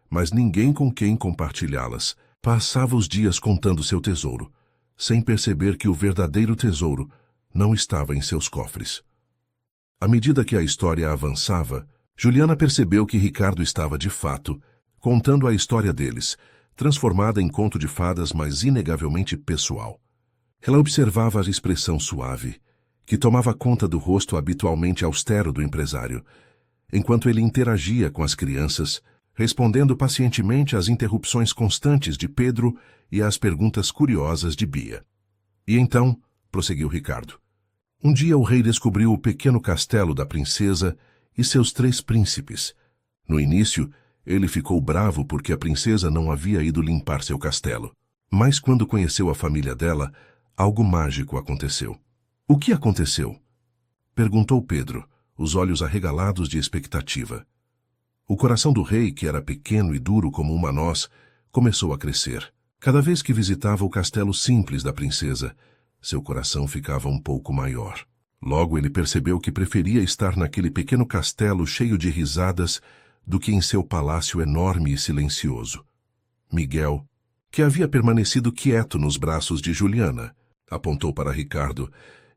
mas ninguém com quem compartilhá-las. Passava os dias contando seu tesouro, sem perceber que o verdadeiro tesouro não estava em seus cofres. À medida que a história avançava, Juliana percebeu que Ricardo estava, de fato, contando a história deles, transformada em conto de fadas, mas inegavelmente pessoal. Ela observava a expressão suave, que tomava conta do rosto habitualmente austero do empresário, enquanto ele interagia com as crianças, respondendo pacientemente às interrupções constantes de Pedro e às perguntas curiosas de Bia. E então, prosseguiu Ricardo, um dia o rei descobriu o pequeno castelo da princesa e seus 3 príncipes. No início, ele ficou bravo porque a princesa não havia ido limpar seu castelo. Mas quando conheceu a família dela, algo mágico aconteceu. O que aconteceu? Perguntou Pedro, os olhos arregalados de expectativa. O coração do rei, que era pequeno e duro como uma noz, começou a crescer. Cada vez que visitava o castelo simples da princesa, seu coração ficava um pouco maior. Logo ele percebeu que preferia estar naquele pequeno castelo cheio de risadas do que em seu palácio enorme e silencioso. Miguel, que havia permanecido quieto nos braços de Juliana, apontou para Ricardo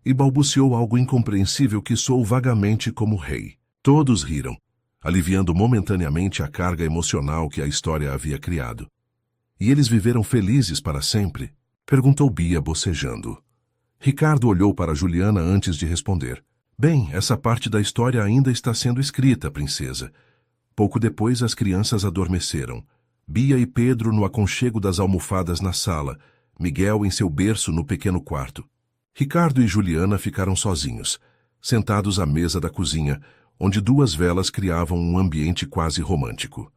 e balbuciou algo incompreensível que soou vagamente como rei. Todos riram, aliviando momentaneamente a carga emocional que a história havia criado. E eles viveram felizes para sempre? Perguntou Bia, bocejando. Ricardo olhou para Juliana antes de responder. Bem, essa parte da história ainda está sendo escrita, princesa. Pouco depois as crianças adormeceram. Bia e Pedro no aconchego das almofadas na sala, Miguel em seu berço no pequeno quarto. Ricardo e Juliana ficaram sozinhos, sentados à mesa da cozinha, onde 2 velas criavam um ambiente quase romântico.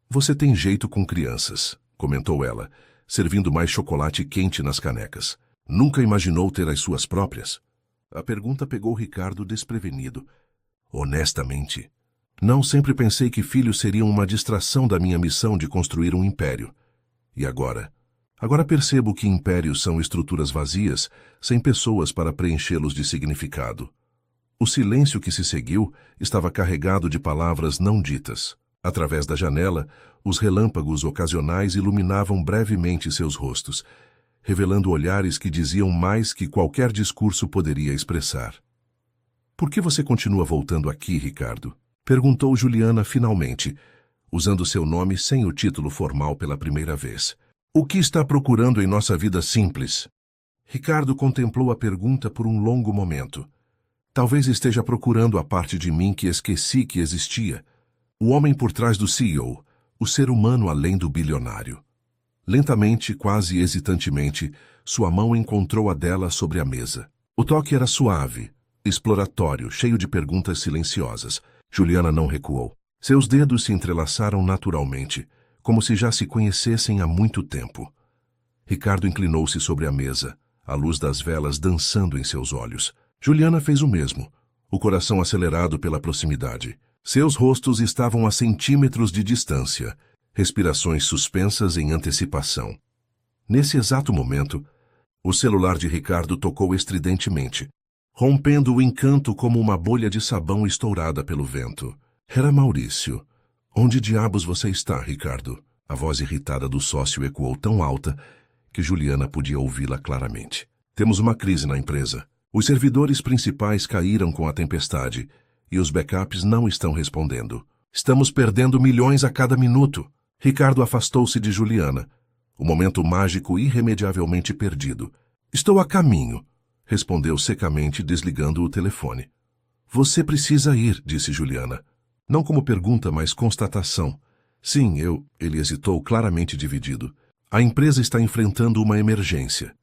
Você tem jeito com crianças, comentou ela, servindo mais chocolate quente nas canecas. Nunca imaginou ter as suas próprias? A pergunta pegou Ricardo desprevenido. Honestamente, não, sempre pensei que filhos seriam uma distração da minha missão de construir um império. E agora? Agora percebo que impérios são estruturas vazias, sem pessoas para preenchê-los de significado. O silêncio que se seguiu estava carregado de palavras não ditas. Através da janela, os relâmpagos ocasionais iluminavam brevemente seus rostos, revelando olhares que diziam mais que qualquer discurso poderia expressar. Por que você continua voltando aqui, Ricardo? Perguntou Juliana finalmente, usando seu nome sem o título formal pela primeira vez. O que está procurando em nossa vida simples? Ricardo contemplou a pergunta por um longo momento. Talvez esteja procurando a parte de mim que esqueci que existia. O homem por trás do CEO, o ser humano além do bilionário. Lentamente, quase hesitantemente, sua mão encontrou a dela sobre a mesa. O toque era suave, exploratório, cheio de perguntas silenciosas. Juliana não recuou. Seus dedos se entrelaçaram naturalmente, como se já se conhecessem há muito tempo. Ricardo inclinou-se sobre a mesa, a luz das velas dançando em seus olhos. Juliana fez o mesmo, o coração acelerado pela proximidade. Seus rostos estavam a centímetros de distância, respirações suspensas em antecipação. Nesse exato momento, o celular de Ricardo tocou estridentemente, rompendo o encanto como uma bolha de sabão estourada pelo vento. Era Maurício. Onde diabos você está, Ricardo? A voz irritada do sócio ecoou tão alta que Juliana podia ouvi-la claramente. Temos uma crise na empresa. Os servidores principais caíram com a tempestade e os backups não estão respondendo. Estamos perdendo milhões a cada minuto. Ricardo afastou-se de Juliana. O momento mágico irremediavelmente perdido. Estou a caminho, respondeu secamente, desligando o telefone. Você precisa ir, disse Juliana. Não como pergunta, mas constatação. Sim, ele hesitou, claramente dividido. A empresa está enfrentando uma emergência.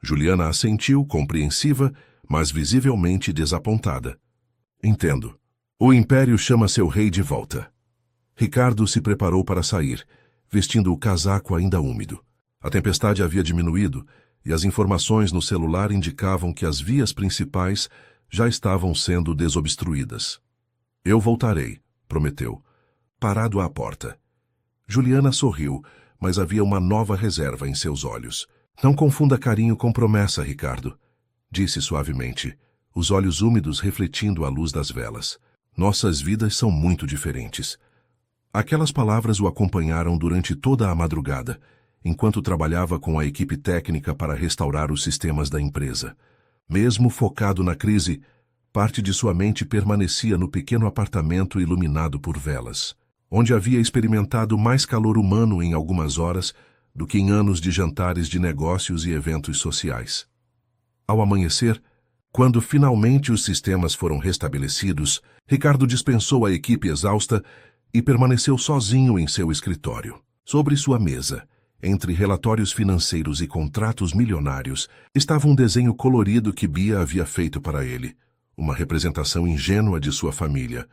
Juliana assentiu, compreensiva, mas visivelmente desapontada. Entendo. O império chama seu rei de volta. Ricardo se preparou para sair, vestindo o casaco ainda úmido. A tempestade havia diminuído e as informações no celular indicavam que as vias principais já estavam sendo desobstruídas. Eu voltarei, prometeu, parado à porta. Juliana sorriu, mas havia uma nova reserva em seus olhos. Não confunda carinho com promessa, Ricardo, disse suavemente, os olhos úmidos refletindo a luz das velas. Nossas vidas são muito diferentes. Aquelas palavras o acompanharam durante toda a madrugada, enquanto trabalhava com a equipe técnica para restaurar os sistemas da empresa. Mesmo focado na crise, parte de sua mente permanecia no pequeno apartamento iluminado por velas, onde havia experimentado mais calor humano em algumas horas do que em anos de jantares de negócios e eventos sociais. Ao amanhecer, quando finalmente os sistemas foram restabelecidos, Ricardo dispensou a equipe exausta e permaneceu sozinho em seu escritório. Sobre sua mesa, entre relatórios financeiros e contratos milionários, estava um desenho colorido que Bia havia feito para ele, uma representação ingênua de sua família,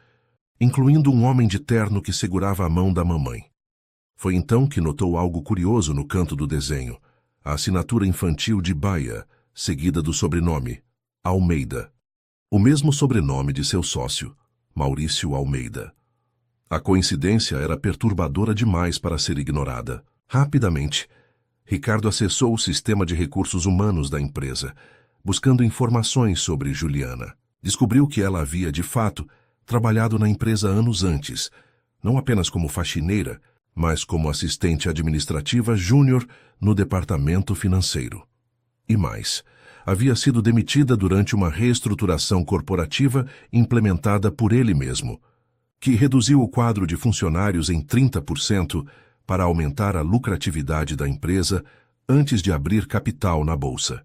incluindo um homem de terno que segurava a mão da mamãe. Foi então que notou algo curioso no canto do desenho, a assinatura infantil de Baia, seguida do sobrenome, Almeida. O mesmo sobrenome de seu sócio, Maurício Almeida. A coincidência era perturbadora demais para ser ignorada. Rapidamente, Ricardo acessou o sistema de recursos humanos da empresa, buscando informações sobre Juliana. Descobriu que ela havia, de fato, trabalhado na empresa anos antes, não apenas como faxineira, mas como assistente administrativa júnior no departamento financeiro. E mais, havia sido demitida durante uma reestruturação corporativa implementada por ele mesmo, que reduziu o quadro de funcionários em 30% para aumentar a lucratividade da empresa antes de abrir capital na bolsa.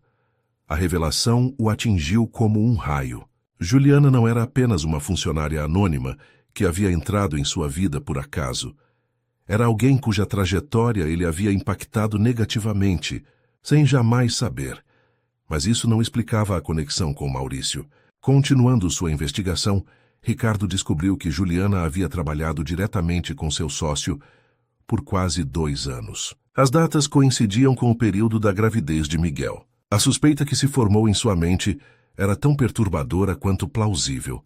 A revelação o atingiu como um raio. Juliana não era apenas uma funcionária anônima que havia entrado em sua vida por acaso. Era alguém cuja trajetória ele havia impactado negativamente, sem jamais saber. Mas isso não explicava a conexão com Maurício. Continuando sua investigação, Ricardo descobriu que Juliana havia trabalhado diretamente com seu sócio por quase 2 anos. As datas coincidiam com o período da gravidez de Miguel. A suspeita que se formou em sua mente era tão perturbadora quanto plausível.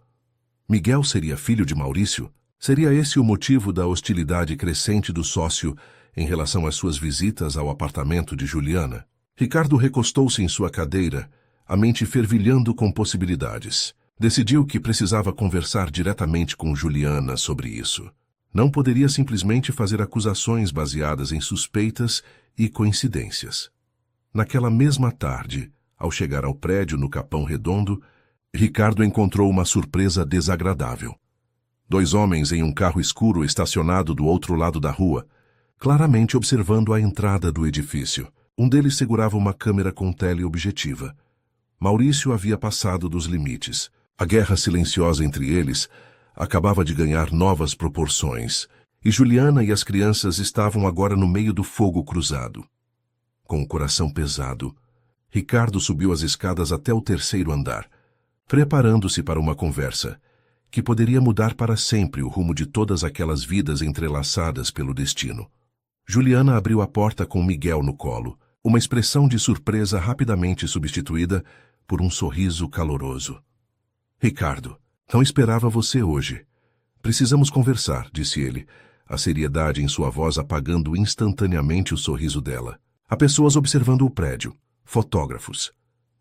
Miguel seria filho de Maurício? Seria esse o motivo da hostilidade crescente do sócio em relação às suas visitas ao apartamento de Juliana? Ricardo recostou-se em sua cadeira, a mente fervilhando com possibilidades. Decidiu que precisava conversar diretamente com Juliana sobre isso. Não poderia simplesmente fazer acusações baseadas em suspeitas e coincidências. Naquela mesma tarde, ao chegar ao prédio no Capão Redondo, Ricardo encontrou uma surpresa desagradável. 2 homens em um carro escuro estacionado do outro lado da rua, claramente observando a entrada do edifício. Um deles segurava uma câmera com teleobjetiva. Maurício havia passado dos limites. A guerra silenciosa entre eles acabava de ganhar novas proporções, e Juliana e as crianças estavam agora no meio do fogo cruzado. Com o coração pesado, Ricardo subiu as escadas até o 3º andar, preparando-se para uma conversa que poderia mudar para sempre o rumo de todas aquelas vidas entrelaçadas pelo destino. Juliana abriu a porta com Miguel no colo, uma expressão de surpresa rapidamente substituída por um sorriso caloroso. Ricardo, não esperava você hoje. Precisamos conversar, disse ele, a seriedade em sua voz apagando instantaneamente o sorriso dela. Há pessoas observando o prédio, fotógrafos.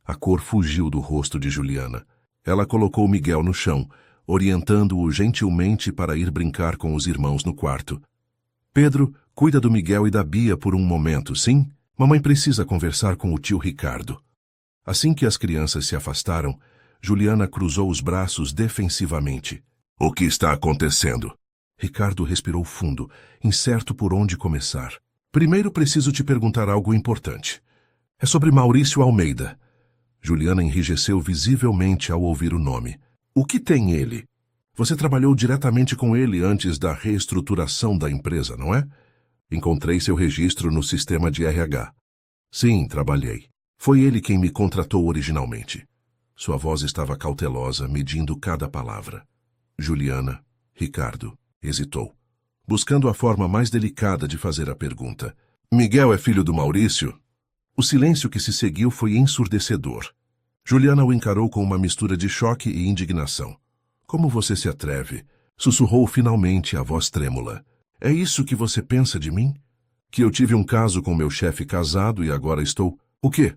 A cor fugiu do rosto de Juliana. Ela colocou Miguel no chão, orientando-o gentilmente para ir brincar com os irmãos no quarto. Pedro, cuida do Miguel e da Bia por um momento, sim? Mamãe precisa conversar com o tio Ricardo. Assim que as crianças se afastaram, Juliana cruzou os braços defensivamente. O que está acontecendo? Ricardo respirou fundo, incerto por onde começar. Primeiro preciso te perguntar algo importante. É sobre Maurício Almeida. Juliana enrijeceu visivelmente ao ouvir o nome. O que tem ele? Você trabalhou diretamente com ele antes da reestruturação da empresa, não é? Encontrei seu registro no sistema de RH. Sim, trabalhei. Foi ele quem me contratou originalmente. Sua voz estava cautelosa, medindo cada palavra. Juliana, Ricardo, hesitou, buscando a forma mais delicada de fazer a pergunta. Miguel é filho do Maurício? O silêncio que se seguiu foi ensurdecedor. Juliana o encarou com uma mistura de choque e indignação. Como você se atreve? Sussurrou finalmente a voz trêmula. É isso que você pensa de mim? Que eu tive um caso com meu chefe casado e agora estou... O quê?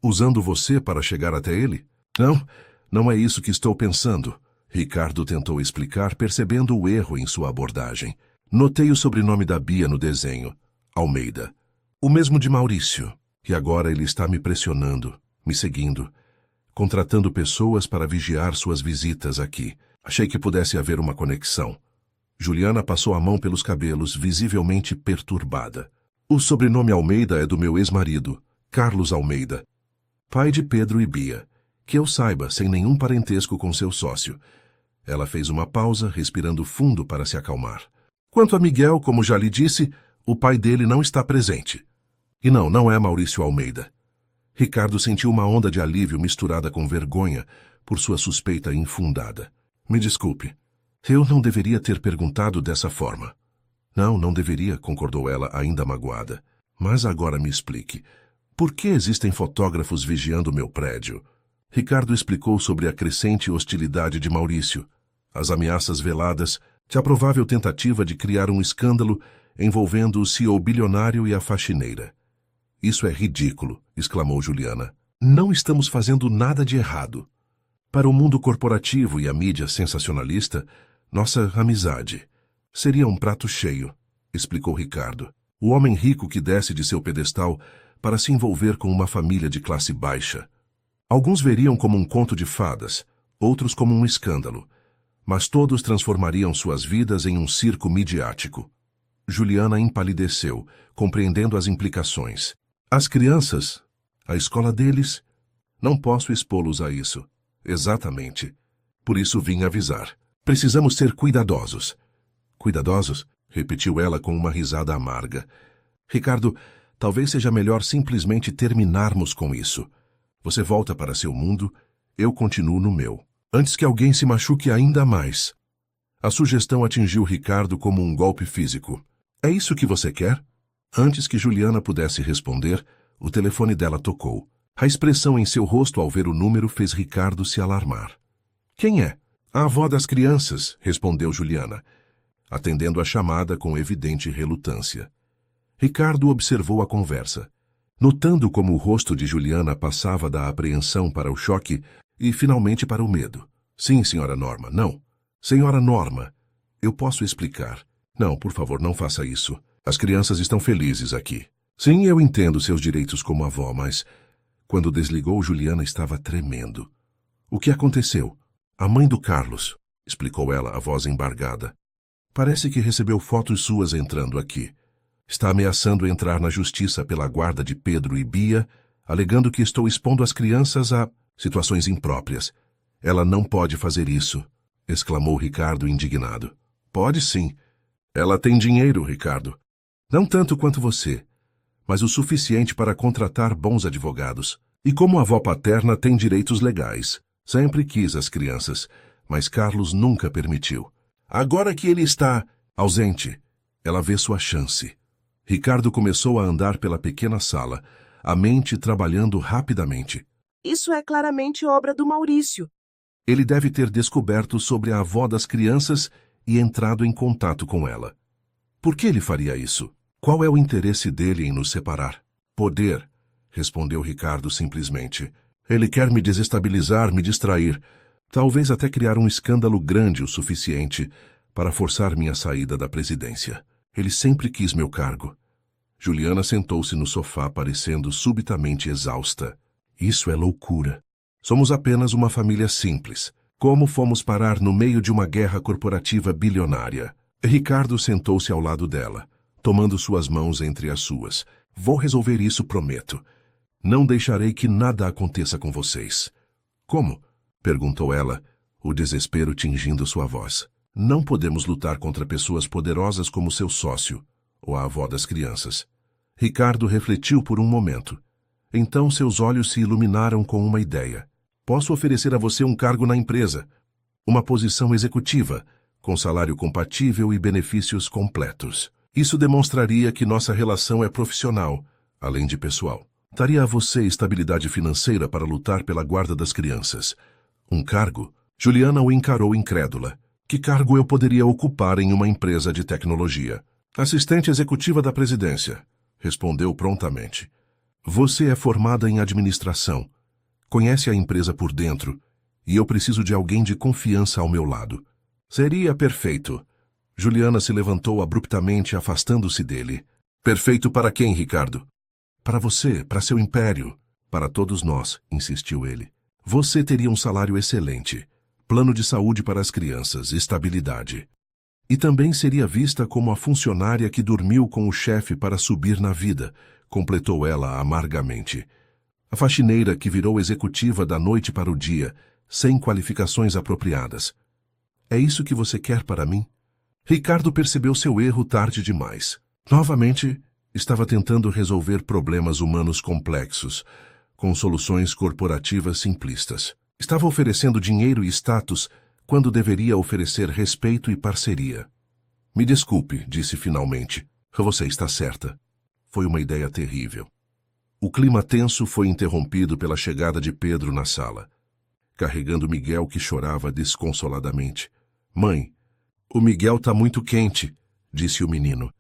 Usando você para chegar até ele? Não, não é isso que estou pensando. Ricardo tentou explicar, percebendo o erro em sua abordagem. Notei o sobrenome da Bia no desenho. Almeida. O mesmo de Maurício. E agora ele está me pressionando, me seguindo, contratando pessoas para vigiar suas visitas aqui. Achei que pudesse haver uma conexão. Juliana passou a mão pelos cabelos, visivelmente perturbada. O sobrenome Almeida é do meu ex-marido, Carlos Almeida, pai de Pedro e Bia. Que eu saiba, sem nenhum parentesco com seu sócio. Ela fez uma pausa, respirando fundo para se acalmar. Quanto a Miguel, como já lhe disse, o pai dele não está presente. E não é Maurício Almeida. Ricardo sentiu uma onda de alívio misturada com vergonha por sua suspeita infundada. Me desculpe. Eu não deveria ter perguntado dessa forma. Não deveria, concordou ela, ainda magoada. Mas agora me explique. Por que existem fotógrafos vigiando meu prédio? Ricardo explicou sobre a crescente hostilidade de Maurício, as ameaças veladas, a provável tentativa de criar um escândalo envolvendo o CEO bilionário e a faxineira. Isso é ridículo, exclamou Juliana. Não estamos fazendo nada de errado. Para o mundo corporativo e a mídia sensacionalista, nossa amizade seria um prato cheio, explicou Ricardo. O homem rico que desce de seu pedestal para se envolver com uma família de classe baixa. Alguns veriam como um conto de fadas, outros como um escândalo, mas todos transformariam suas vidas em um circo midiático. Juliana empalideceu, compreendendo as implicações. As crianças, a escola deles, não posso expô-los a isso. Exatamente. Por isso vim avisar. Precisamos ser cuidadosos. Cuidadosos? Repetiu ela com uma risada amarga. Ricardo, talvez seja melhor simplesmente terminarmos com isso. Você volta para seu mundo, eu continuo no meu. Antes que alguém se machuque ainda mais. A sugestão atingiu Ricardo como um golpe físico. É isso que você quer? Antes que Juliana pudesse responder, o telefone dela tocou. A expressão em seu rosto ao ver o número fez Ricardo se alarmar. Quem é? A avó das crianças, respondeu Juliana, atendendo a chamada com evidente relutância. Ricardo observou a conversa. Notando como o rosto de Juliana passava da apreensão para o choque e finalmente para o medo. Sim, senhora Norma, não. Senhora Norma, eu posso explicar. Não, por favor, não faça isso. As crianças estão felizes aqui. Sim, eu entendo seus direitos como avó, mas... Quando desligou, Juliana estava tremendo. O que aconteceu? A mãe do Carlos, explicou ela, a voz embargada. Parece que recebeu fotos suas entrando aqui. Está ameaçando entrar na justiça pela guarda de Pedro e Bia, alegando que estou expondo as crianças a situações impróprias. Ela não pode fazer isso, exclamou Ricardo indignado. Pode sim. Ela tem dinheiro, Ricardo. Não tanto quanto você, mas o suficiente para contratar bons advogados. E como avó paterna tem direitos legais. Sempre quis as crianças, mas Carlos nunca permitiu. Agora que ele está ausente, ela vê sua chance. Ricardo começou a andar pela pequena sala, a mente trabalhando rapidamente. Isso é claramente obra do Maurício. Ele deve ter descoberto sobre a avó das crianças e entrado em contato com ela. Por que ele faria isso? Qual é o interesse dele em nos separar? Poder, respondeu Ricardo simplesmente. Ele quer me desestabilizar, me distrair, talvez até criar um escândalo grande o suficiente para forçar minha saída da presidência. Ele sempre quis meu cargo. Juliana sentou-se no sofá, parecendo subitamente exausta. Isso é loucura. Somos apenas uma família simples. Como fomos parar no meio de uma guerra corporativa bilionária? Ricardo sentou-se ao lado dela, tomando suas mãos entre as suas. Vou resolver isso, prometo. Não deixarei que nada aconteça com vocês. Como? Perguntou ela, o desespero tingindo sua voz. Não podemos lutar contra pessoas poderosas como seu sócio, ou a avó das crianças. Ricardo refletiu por um momento. Então seus olhos se iluminaram com uma ideia. Posso oferecer a você um cargo na empresa, uma posição executiva, com salário compatível e benefícios completos. Isso demonstraria que nossa relação é profissional, além de pessoal. Daria a você estabilidade financeira para lutar pela guarda das crianças. Um cargo? Juliana o encarou incrédula. Que cargo eu poderia ocupar em uma empresa de tecnologia? Assistente executiva da presidência, respondeu prontamente. Você é formada em administração. Conhece a empresa por dentro e eu preciso de alguém de confiança ao meu lado. Seria perfeito. Juliana se levantou abruptamente, afastando-se dele. Perfeito para quem, Ricardo? Para você, para seu império. Para todos nós, insistiu ele. Você teria um salário excelente, plano de saúde para as crianças, estabilidade. E também seria vista como a funcionária que dormiu com o chefe para subir na vida, completou ela amargamente. A faxineira que virou executiva da noite para o dia, sem qualificações apropriadas. É isso que você quer para mim? Ricardo percebeu seu erro tarde demais. Novamente, estava tentando resolver problemas humanos complexos, com soluções corporativas simplistas. Estava oferecendo dinheiro e status quando deveria oferecer respeito e parceria. Me desculpe, disse finalmente. Você está certa. Foi uma ideia terrível. O clima tenso foi interrompido pela chegada de Pedro na sala, carregando Miguel, que chorava desconsoladamente. Mãe, o Miguel está muito quente, disse o menino.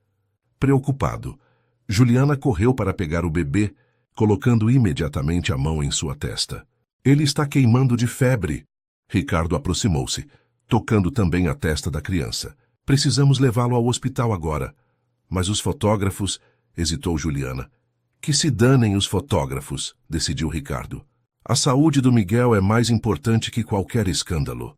Preocupado, Juliana correu para pegar o bebê, colocando imediatamente a mão em sua testa. Ele está queimando de febre. Ricardo aproximou-se, tocando também a testa da criança. Precisamos levá-lo ao hospital agora. Mas os fotógrafos, hesitou Juliana. Que se danem os fotógrafos, decidiu Ricardo. A saúde do Miguel é mais importante que qualquer escândalo.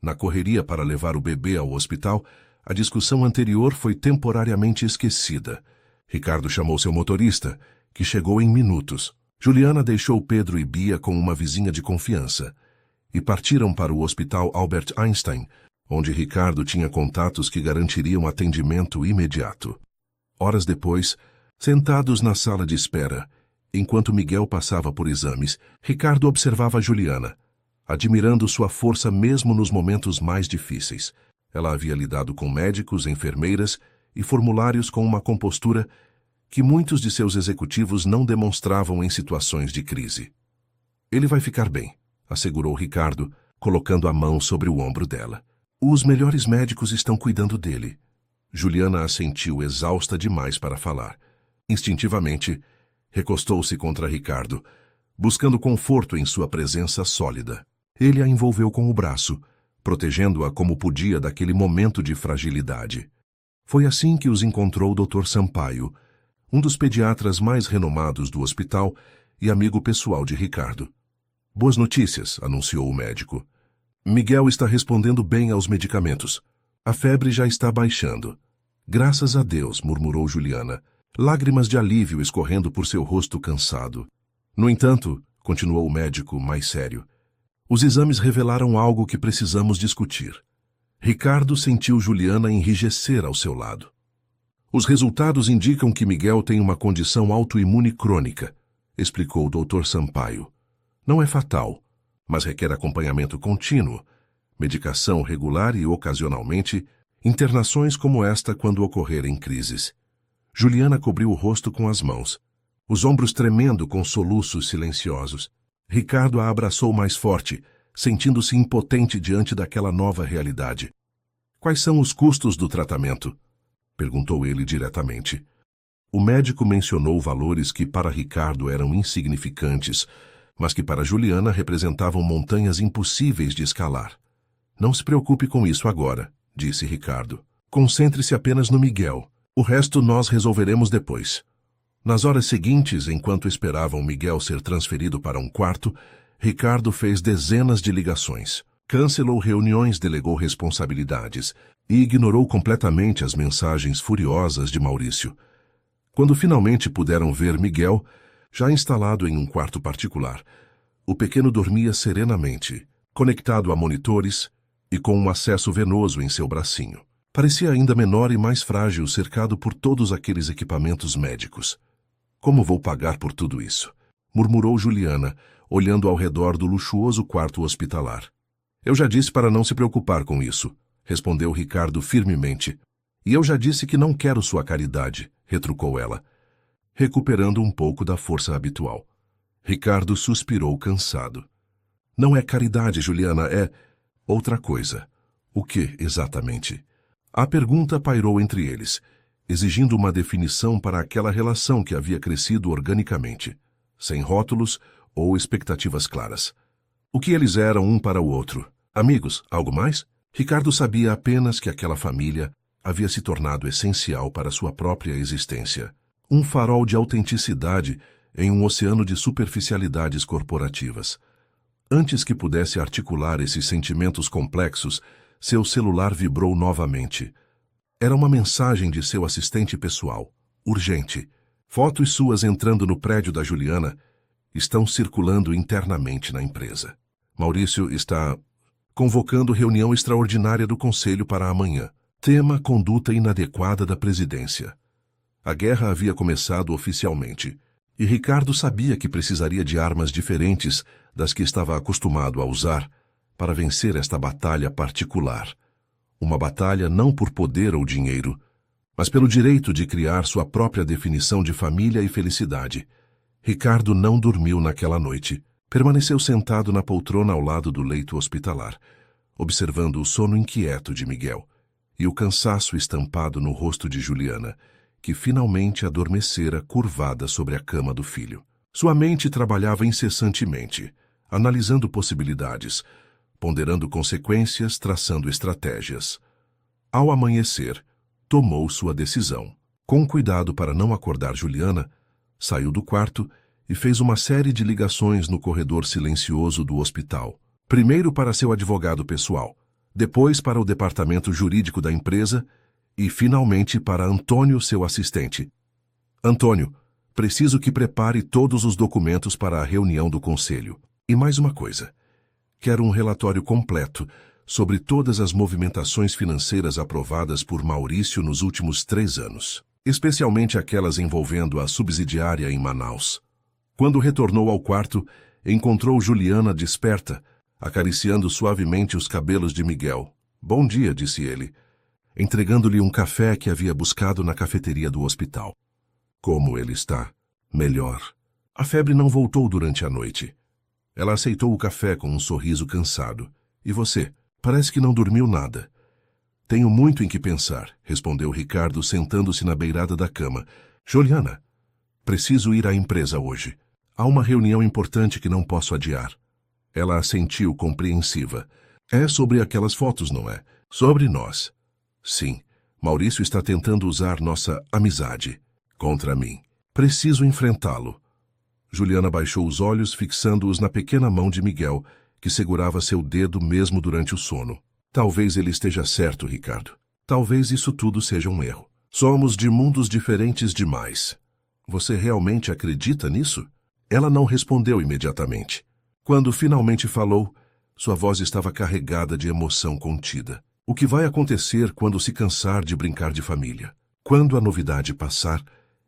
Na correria para levar o bebê ao hospital, a discussão anterior foi temporariamente esquecida. Ricardo chamou seu motorista, que chegou em minutos. Juliana deixou Pedro e Bia com uma vizinha de confiança e partiram para o Hospital Albert Einstein, onde Ricardo tinha contatos que garantiriam atendimento imediato. Horas depois, sentados na sala de espera, enquanto Miguel passava por exames, Ricardo observava Juliana, admirando sua força mesmo nos momentos mais difíceis. Ela havia lidado com médicos, enfermeiras e formulários com uma compostura que muitos de seus executivos não demonstravam em situações de crise. Ele vai ficar bem, assegurou Ricardo, colocando a mão sobre o ombro dela. Os melhores médicos estão cuidando dele. Juliana assentiu, exausta demais para falar. Instintivamente, recostou-se contra Ricardo, buscando conforto em sua presença sólida. Ele a envolveu com o braço, protegendo-a como podia daquele momento de fragilidade. Foi assim que os encontrou o Dr. Sampaio, um dos pediatras mais renomados do hospital e amigo pessoal de Ricardo. Boas notícias, anunciou o médico. Miguel está respondendo bem aos medicamentos. A febre já está baixando. Graças a Deus, murmurou Juliana, lágrimas de alívio escorrendo por seu rosto cansado. No entanto, continuou o médico mais sério, os exames revelaram algo que precisamos discutir. Ricardo sentiu Juliana enrijecer ao seu lado. Os resultados indicam que Miguel tem uma condição autoimune crônica, explicou o Dr. Sampaio. Não é fatal, mas requer acompanhamento contínuo, medicação regular e, ocasionalmente, internações como esta quando ocorrerem crises. Juliana cobriu o rosto com as mãos, os ombros tremendo com soluços silenciosos. Ricardo a abraçou mais forte, sentindo-se impotente diante daquela nova realidade. Quais são os custos do tratamento? Perguntou ele diretamente. O médico mencionou valores que para Ricardo eram insignificantes, mas que para Juliana representavam montanhas impossíveis de escalar. Não se preocupe com isso agora, disse Ricardo. Concentre-se apenas no Miguel. O resto nós resolveremos depois. Nas horas seguintes, enquanto esperavam Miguel ser transferido para um quarto, Ricardo fez dezenas de ligações. Cancelou reuniões, delegou responsabilidades e ignorou completamente as mensagens furiosas de Maurício. Quando finalmente puderam ver Miguel, já instalado em um quarto particular, o pequeno dormia serenamente, conectado a monitores e com um acesso venoso em seu bracinho. Parecia ainda menor e mais frágil, cercado por todos aqueles equipamentos médicos. Como vou pagar por tudo isso? Murmurou Juliana, olhando ao redor do luxuoso quarto hospitalar. Eu já disse para não se preocupar com isso, respondeu Ricardo firmemente. E eu já disse que não quero sua caridade, retrucou ela, recuperando um pouco da força habitual. Ricardo suspirou cansado. Não é caridade, Juliana, é outra coisa. O que, exatamente? A pergunta pairou entre eles, exigindo uma definição para aquela relação que havia crescido organicamente, sem rótulos ou expectativas claras. O que eles eram um para o outro? Amigos, algo mais? Ricardo sabia apenas que aquela família havia se tornado essencial para sua própria existência. Um farol de autenticidade em um oceano de superficialidades corporativas. Antes que pudesse articular esses sentimentos complexos, seu celular vibrou novamente. Era uma mensagem de seu assistente pessoal. Urgente. Fotos suas entrando no prédio da Juliana estão circulando internamente na empresa. Maurício está convocando reunião extraordinária do conselho para amanhã. Tema: conduta inadequada da presidência. A guerra havia começado oficialmente, e Ricardo sabia que precisaria de armas diferentes das que estava acostumado a usar para vencer esta batalha particular. Uma batalha não por poder ou dinheiro, mas pelo direito de criar sua própria definição de família e felicidade. Ricardo não dormiu naquela noite. Permaneceu sentado na poltrona ao lado do leito hospitalar, observando o sono inquieto de Miguel e o cansaço estampado no rosto de Juliana, que finalmente adormecera curvada sobre a cama do filho. Sua mente trabalhava incessantemente, analisando possibilidades, ponderando consequências, traçando estratégias. Ao amanhecer, tomou sua decisão. Com cuidado para não acordar Juliana, saiu do quarto e fez uma série de ligações no corredor silencioso do hospital. Primeiro para seu advogado pessoal, depois para o departamento jurídico da empresa e, finalmente, para Antônio, seu assistente. Antônio, preciso que prepare todos os documentos para a reunião do conselho. E mais uma coisa. Quero um relatório completo sobre todas as movimentações financeiras aprovadas por Maurício nos últimos 3 anos, especialmente aquelas envolvendo a subsidiária em Manaus. Quando retornou ao quarto, encontrou Juliana desperta, acariciando suavemente os cabelos de Miguel. Bom dia, disse ele, entregando-lhe um café que havia buscado na cafeteria do hospital. Como ele está? Melhor. A febre não voltou durante a noite. Ela aceitou o café com um sorriso cansado. E você? Parece que não dormiu nada. Tenho muito em que pensar, respondeu Ricardo, sentando-se na beirada da cama. Juliana, preciso ir à empresa hoje. Há uma reunião importante que não posso adiar. Ela assentiu compreensiva. É sobre aquelas fotos, não é? Sobre nós. Sim, Maurício está tentando usar nossa amizade contra mim. Preciso enfrentá-lo. Juliana baixou os olhos, fixando-os na pequena mão de Miguel, que segurava seu dedo mesmo durante o sono. Talvez ele esteja certo, Ricardo. Talvez isso tudo seja um erro. Somos de mundos diferentes demais. Você realmente acredita nisso? Ela não respondeu imediatamente. Quando finalmente falou, sua voz estava carregada de emoção contida. O que vai acontecer quando se cansar de brincar de família? Quando a novidade passar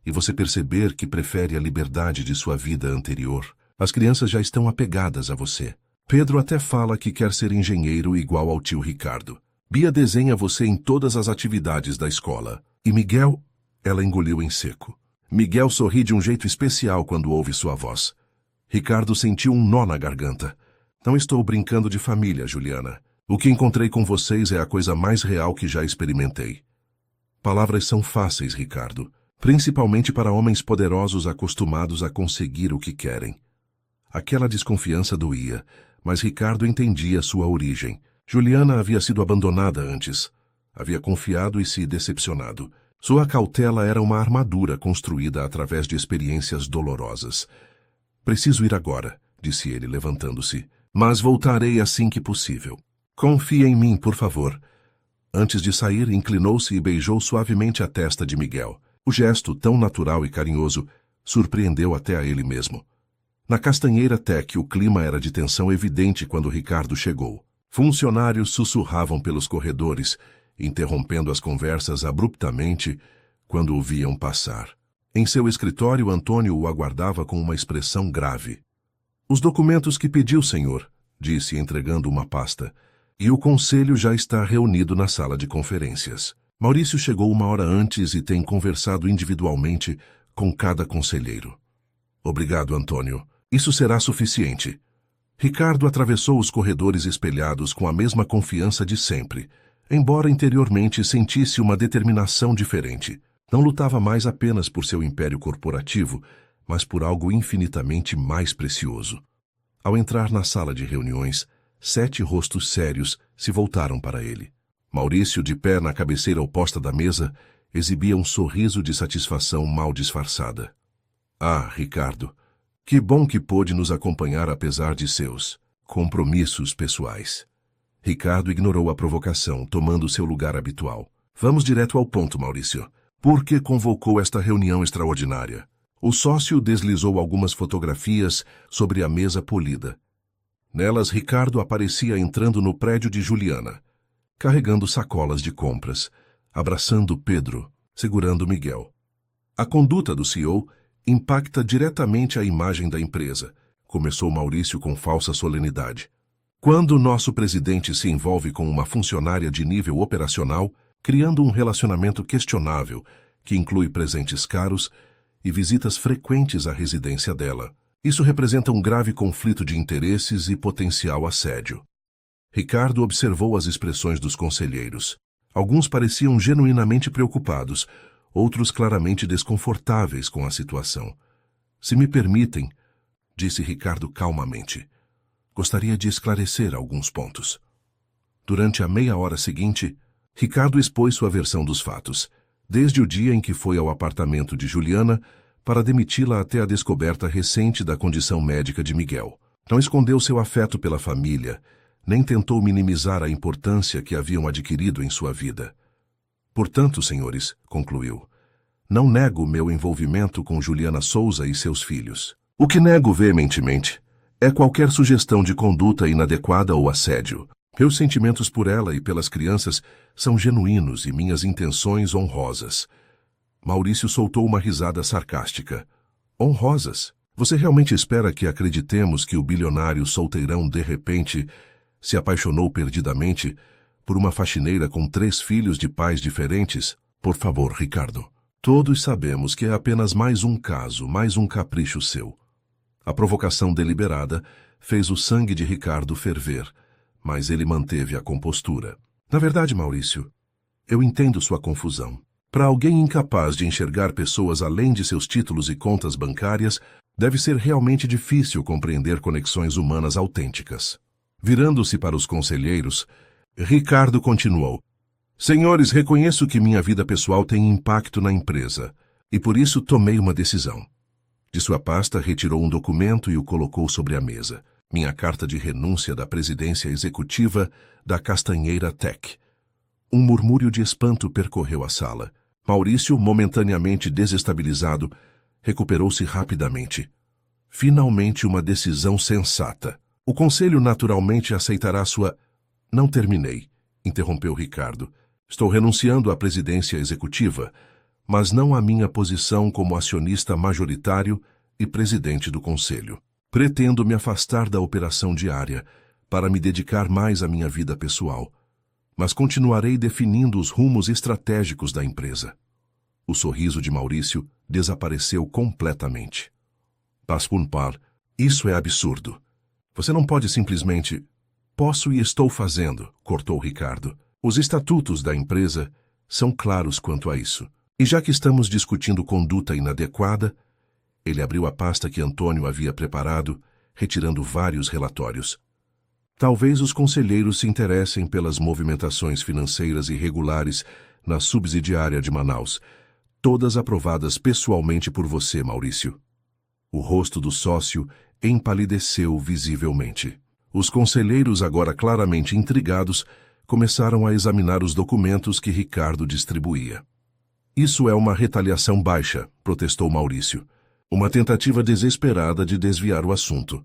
e você perceber que prefere a liberdade de sua vida anterior? As crianças já estão apegadas a você. Pedro até fala que quer ser engenheiro igual ao tio Ricardo. Bia desenha você em todas as atividades da escola. E Miguel? Ela engoliu em seco. Miguel sorri de um jeito especial quando ouve sua voz. Ricardo sentiu um nó na garganta. Não estou brincando de família, Juliana. O que encontrei com vocês é a coisa mais real que já experimentei. Palavras são fáceis, Ricardo, principalmente para homens poderosos acostumados a conseguir o que querem. Aquela desconfiança doía, mas Ricardo entendia sua origem. Juliana havia sido abandonada antes. Havia confiado e se decepcionado. Sua cautela era uma armadura construída através de experiências dolorosas. Preciso ir agora, disse ele, levantando-se. Mas voltarei assim que possível. Confie em mim, por favor. Antes de sair, inclinou-se e beijou suavemente a testa de Miguel. O gesto, tão natural e carinhoso, surpreendeu até a ele mesmo. Na Castanheira Tech, o clima era de tensão evidente quando Ricardo chegou. Funcionários sussurravam pelos corredores, interrompendo as conversas abruptamente quando o viam passar. Em seu escritório, Antônio o aguardava com uma expressão grave. Os documentos que pediu, senhor, disse, entregando uma pasta. E o conselho já está reunido na sala de conferências. Maurício chegou 1 hora antes e tem conversado individualmente com cada conselheiro. Obrigado, Antônio. Isso será suficiente. Ricardo atravessou os corredores espelhados com a mesma confiança de sempre, embora interiormente sentisse uma determinação diferente. Não lutava mais apenas por seu império corporativo, mas por algo infinitamente mais precioso. Ao entrar na sala de reuniões, 7 rostos sérios se voltaram para ele. Maurício, de pé na cabeceira oposta da mesa, exibia um sorriso de satisfação mal disfarçada. Ah, Ricardo, que bom que pôde nos acompanhar apesar de seus compromissos pessoais. Ricardo ignorou a provocação, tomando seu lugar habitual. Vamos direto ao ponto, Maurício. Por que convocou esta reunião extraordinária? O sócio deslizou algumas fotografias sobre a mesa polida. Nelas, Ricardo aparecia entrando no prédio de Juliana, carregando sacolas de compras, abraçando Pedro, segurando Miguel. A conduta do CEO impacta diretamente a imagem da empresa, começou Maurício com falsa solenidade. Quando nosso presidente se envolve com uma funcionária de nível operacional, criando um relacionamento questionável, que inclui presentes caros e visitas frequentes à residência dela, isso representa um grave conflito de interesses e potencial assédio. Ricardo observou as expressões dos conselheiros. Alguns pareciam genuinamente preocupados, outros claramente desconfortáveis com a situação. Se me permitem, disse Ricardo calmamente, gostaria de esclarecer alguns pontos. Durante a meia hora seguinte, Ricardo expôs sua versão dos fatos, desde o dia em que foi ao apartamento de Juliana para demiti-la até a descoberta recente da condição médica de Miguel. Não escondeu seu afeto pela família, nem tentou minimizar a importância que haviam adquirido em sua vida. Portanto, senhores, concluiu, não nego meu envolvimento com Juliana Souza e seus filhos. O que nego veementemente é qualquer sugestão de conduta inadequada ou assédio. Meus sentimentos por ela e pelas crianças são genuínos e minhas intenções honrosas. Maurício soltou uma risada sarcástica. Honrosas? Você realmente espera que acreditemos que o bilionário solteirão de repente se apaixonou perdidamente por uma faxineira com 3 filhos de pais diferentes? Por favor, Ricardo. Todos sabemos que é apenas mais um caso, mais um capricho seu. A provocação deliberada fez o sangue de Ricardo ferver, mas ele manteve a compostura. Na verdade, Maurício, eu entendo sua confusão. Para alguém incapaz de enxergar pessoas além de seus títulos e contas bancárias, deve ser realmente difícil compreender conexões humanas autênticas. Virando-se para os conselheiros, Ricardo continuou. Senhores, reconheço que minha vida pessoal tem impacto na empresa, e por isso tomei uma decisão. De sua pasta, retirou um documento e o colocou sobre a mesa. Minha carta de renúncia da presidência executiva da Castanheira Tech. Um murmúrio de espanto percorreu a sala. Maurício, momentaneamente desestabilizado, recuperou-se rapidamente. Finalmente uma decisão sensata. O conselho naturalmente aceitará sua... Não terminei, interrompeu Ricardo. Estou renunciando à presidência executiva, mas não à minha posição como acionista majoritário e presidente do conselho. Pretendo me afastar da operação diária para me dedicar mais à minha vida pessoal, mas continuarei definindo os rumos estratégicos da empresa. O sorriso de Maurício desapareceu completamente. Paspunpar, isso é absurdo. Você não pode simplesmente... Posso e estou fazendo, cortou Ricardo. Os estatutos da empresa são claros quanto a isso. E já que estamos discutindo conduta inadequada, ele abriu a pasta que Antônio havia preparado, retirando vários relatórios. Talvez os conselheiros se interessem pelas movimentações financeiras irregulares na subsidiária de Manaus, todas aprovadas pessoalmente por você, Maurício. O rosto do sócio empalideceu visivelmente. Os conselheiros, agora claramente intrigados, começaram a examinar os documentos que Ricardo distribuía. Isso é uma retaliação baixa, protestou Maurício. Uma tentativa desesperada de desviar o assunto.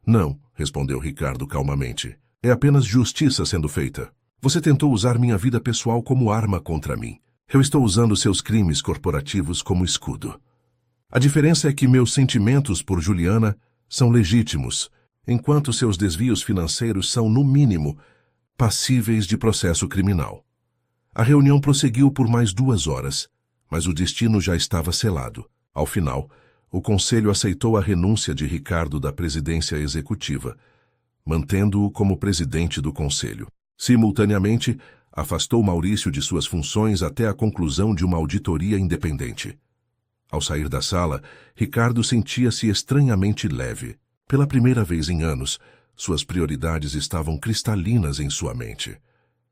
Não, respondeu Ricardo calmamente. É apenas justiça sendo feita. Você tentou usar minha vida pessoal como arma contra mim. Eu estou usando seus crimes corporativos como escudo. A diferença é que meus sentimentos por Juliana são legítimos, enquanto seus desvios financeiros são, no mínimo, passíveis de processo criminal. A reunião prosseguiu por mais 2 horas, mas o destino já estava selado. Ao final, o conselho aceitou a renúncia de Ricardo da presidência executiva, mantendo-o como presidente do conselho. Simultaneamente, afastou Maurício de suas funções até a conclusão de uma auditoria independente. Ao sair da sala, Ricardo sentia-se estranhamente leve. Pela primeira vez em anos, suas prioridades estavam cristalinas em sua mente.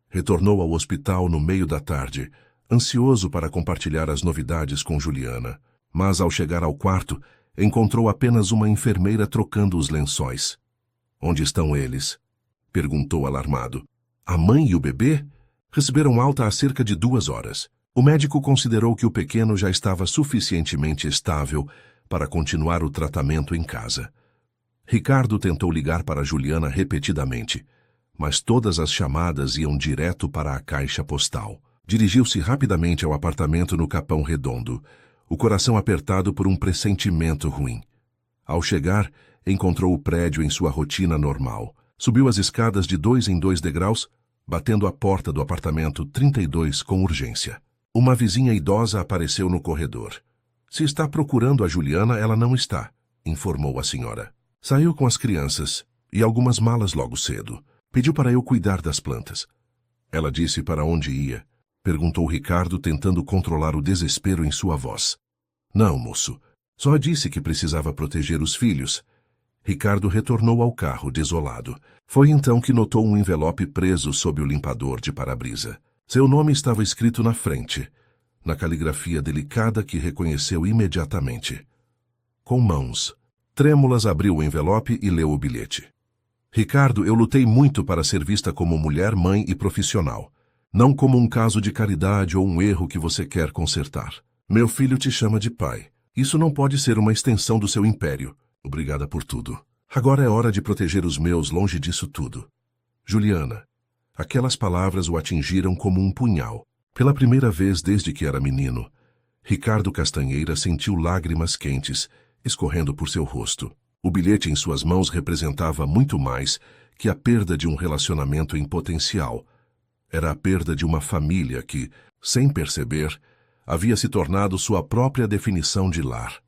Retornou ao hospital no meio da tarde, ansioso para compartilhar as novidades com Juliana. Mas, ao chegar ao quarto, encontrou apenas uma enfermeira trocando os lençóis. "Onde estão eles?" perguntou alarmado. "A mãe e o bebê receberam alta há cerca de 2 horas. O médico considerou que o pequeno já estava suficientemente estável para continuar o tratamento em casa." Ricardo tentou ligar para Juliana repetidamente, mas todas as chamadas iam direto para a caixa postal. Dirigiu-se rapidamente ao apartamento no Capão Redondo, o coração apertado por um pressentimento ruim. Ao chegar, encontrou o prédio em sua rotina normal. Subiu as escadas de 2 em 2 degraus, batendo a porta do apartamento 32 com urgência. Uma vizinha idosa apareceu no corredor. "Se está procurando a Juliana, ela não está", informou a senhora. "Saiu com as crianças e algumas malas logo cedo. Pediu para eu cuidar das plantas." "Ela disse para onde ia?" perguntou Ricardo, tentando controlar o desespero em sua voz. "Não, moço. Só disse que precisava proteger os filhos." Ricardo retornou ao carro, desolado. Foi então que notou um envelope preso sob o limpador de para-brisa. Seu nome estava escrito na frente, na caligrafia delicada que reconheceu imediatamente. Com mãos trêmulas, abriu o envelope e leu o bilhete. "Ricardo, eu lutei muito para ser vista como mulher, mãe e profissional. Não como um caso de caridade ou um erro que você quer consertar. Meu filho te chama de pai. Isso não pode ser uma extensão do seu império. Obrigada por tudo. Agora é hora de proteger os meus longe disso tudo. Juliana." Aquelas palavras o atingiram como um punhal. Pela primeira vez desde que era menino, Ricardo Castanheira sentiu lágrimas quentes escorrendo por seu rosto. O bilhete em suas mãos representava muito mais que a perda de um relacionamento em potencial. Era a perda de uma família que, sem perceber, havia se tornado sua própria definição de lar.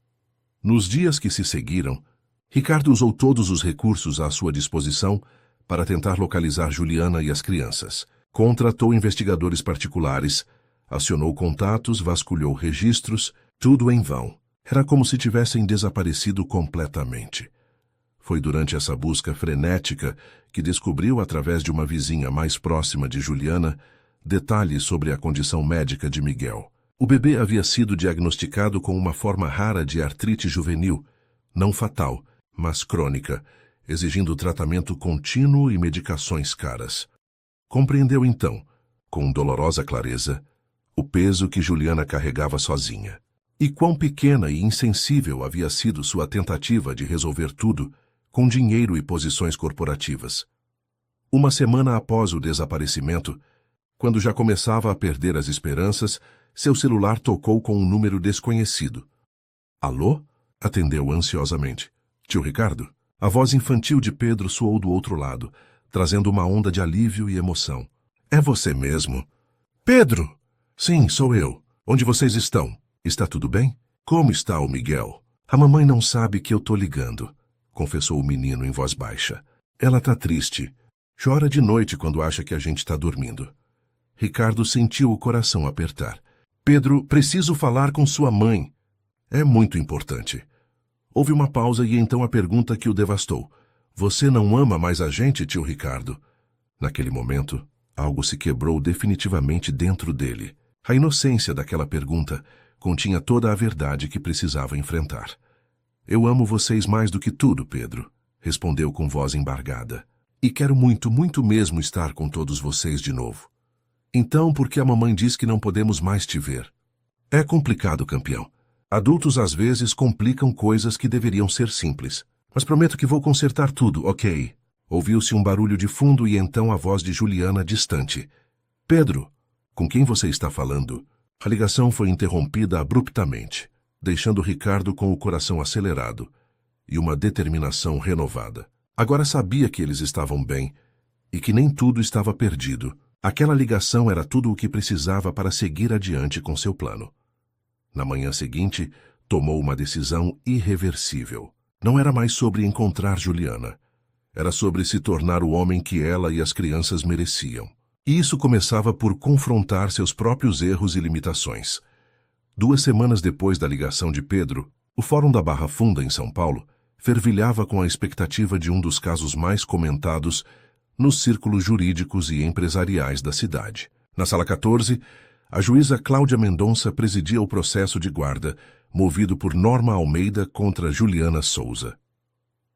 Nos dias que se seguiram, Ricardo usou todos os recursos à sua disposição para tentar localizar Juliana e as crianças. Contratou investigadores particulares, acionou contatos, vasculhou registros, tudo em vão. Era como se tivessem desaparecido completamente. Foi durante essa busca frenética que descobriu, através de uma vizinha mais próxima de Juliana, detalhes sobre a condição médica de Miguel. O bebê havia sido diagnosticado com uma forma rara de artrite juvenil, não fatal, mas crônica, exigindo tratamento contínuo e medicações caras. Compreendeu então, com dolorosa clareza, o peso que Juliana carregava sozinha. E quão pequena e insensível havia sido sua tentativa de resolver tudo com dinheiro e posições corporativas. Uma semana após o desaparecimento, quando já começava a perder as esperanças, seu celular tocou com um número desconhecido. "Alô?" atendeu ansiosamente. "Tio Ricardo?" A voz infantil de Pedro soou do outro lado, trazendo uma onda de alívio e emoção. "É você mesmo?" "Pedro!" "Sim, sou eu. Onde vocês estão? Está tudo bem? Como está o Miguel?" "A mamãe não sabe que eu tô ligando", confessou o menino em voz baixa. "Ela tá triste. Chora de noite quando acha que a gente tá dormindo." Ricardo sentiu o coração apertar. "Pedro, preciso falar com sua mãe." "É muito importante." Houve uma pausa e então a pergunta que o devastou. "Você não ama mais a gente, tio Ricardo?" Naquele momento, algo se quebrou definitivamente dentro dele. A inocência daquela pergunta continha toda a verdade que precisava enfrentar. "Eu amo vocês mais do que tudo, Pedro", respondeu com voz embargada. "E quero muito, muito mesmo estar com todos vocês de novo." "Então, por que a mamãe diz que não podemos mais te ver?" "É complicado, campeão. Adultos às vezes complicam coisas que deveriam ser simples. Mas prometo que vou consertar tudo, ok?" Ouviu-se um barulho de fundo e então a voz de Juliana distante. "Pedro, com quem você está falando?" A ligação foi interrompida abruptamente, deixando Ricardo com o coração acelerado e uma determinação renovada. Agora sabia que eles estavam bem e que nem tudo estava perdido. Aquela ligação era tudo o que precisava para seguir adiante com seu plano. Na manhã seguinte, tomou uma decisão irreversível. Não era mais sobre encontrar Juliana. Era sobre se tornar o homem que ela e as crianças mereciam. E isso começava por confrontar seus próprios erros e limitações. 2 semanas depois da ligação de Pedro, o Fórum da Barra Funda, em São Paulo, fervilhava com a expectativa de um dos casos mais comentados nos círculos jurídicos e empresariais da cidade. Na sala 14, a juíza Cláudia Mendonça presidia o processo de guarda, movido por Norma Almeida contra Juliana Souza.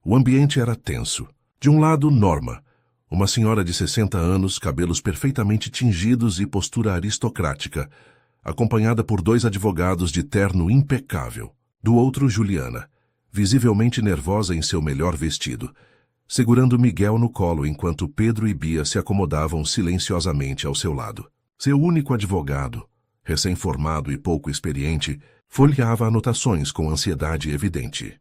O ambiente era tenso. De um lado, Norma, uma senhora de 60 anos, cabelos perfeitamente tingidos e postura aristocrática, acompanhada por 2 advogados de terno impecável. Do outro, Juliana, visivelmente nervosa em seu melhor vestido, segurando Miguel no colo enquanto Pedro e Bia se acomodavam silenciosamente ao seu lado. Seu único advogado, recém-formado e pouco experiente, folheava anotações com ansiedade evidente.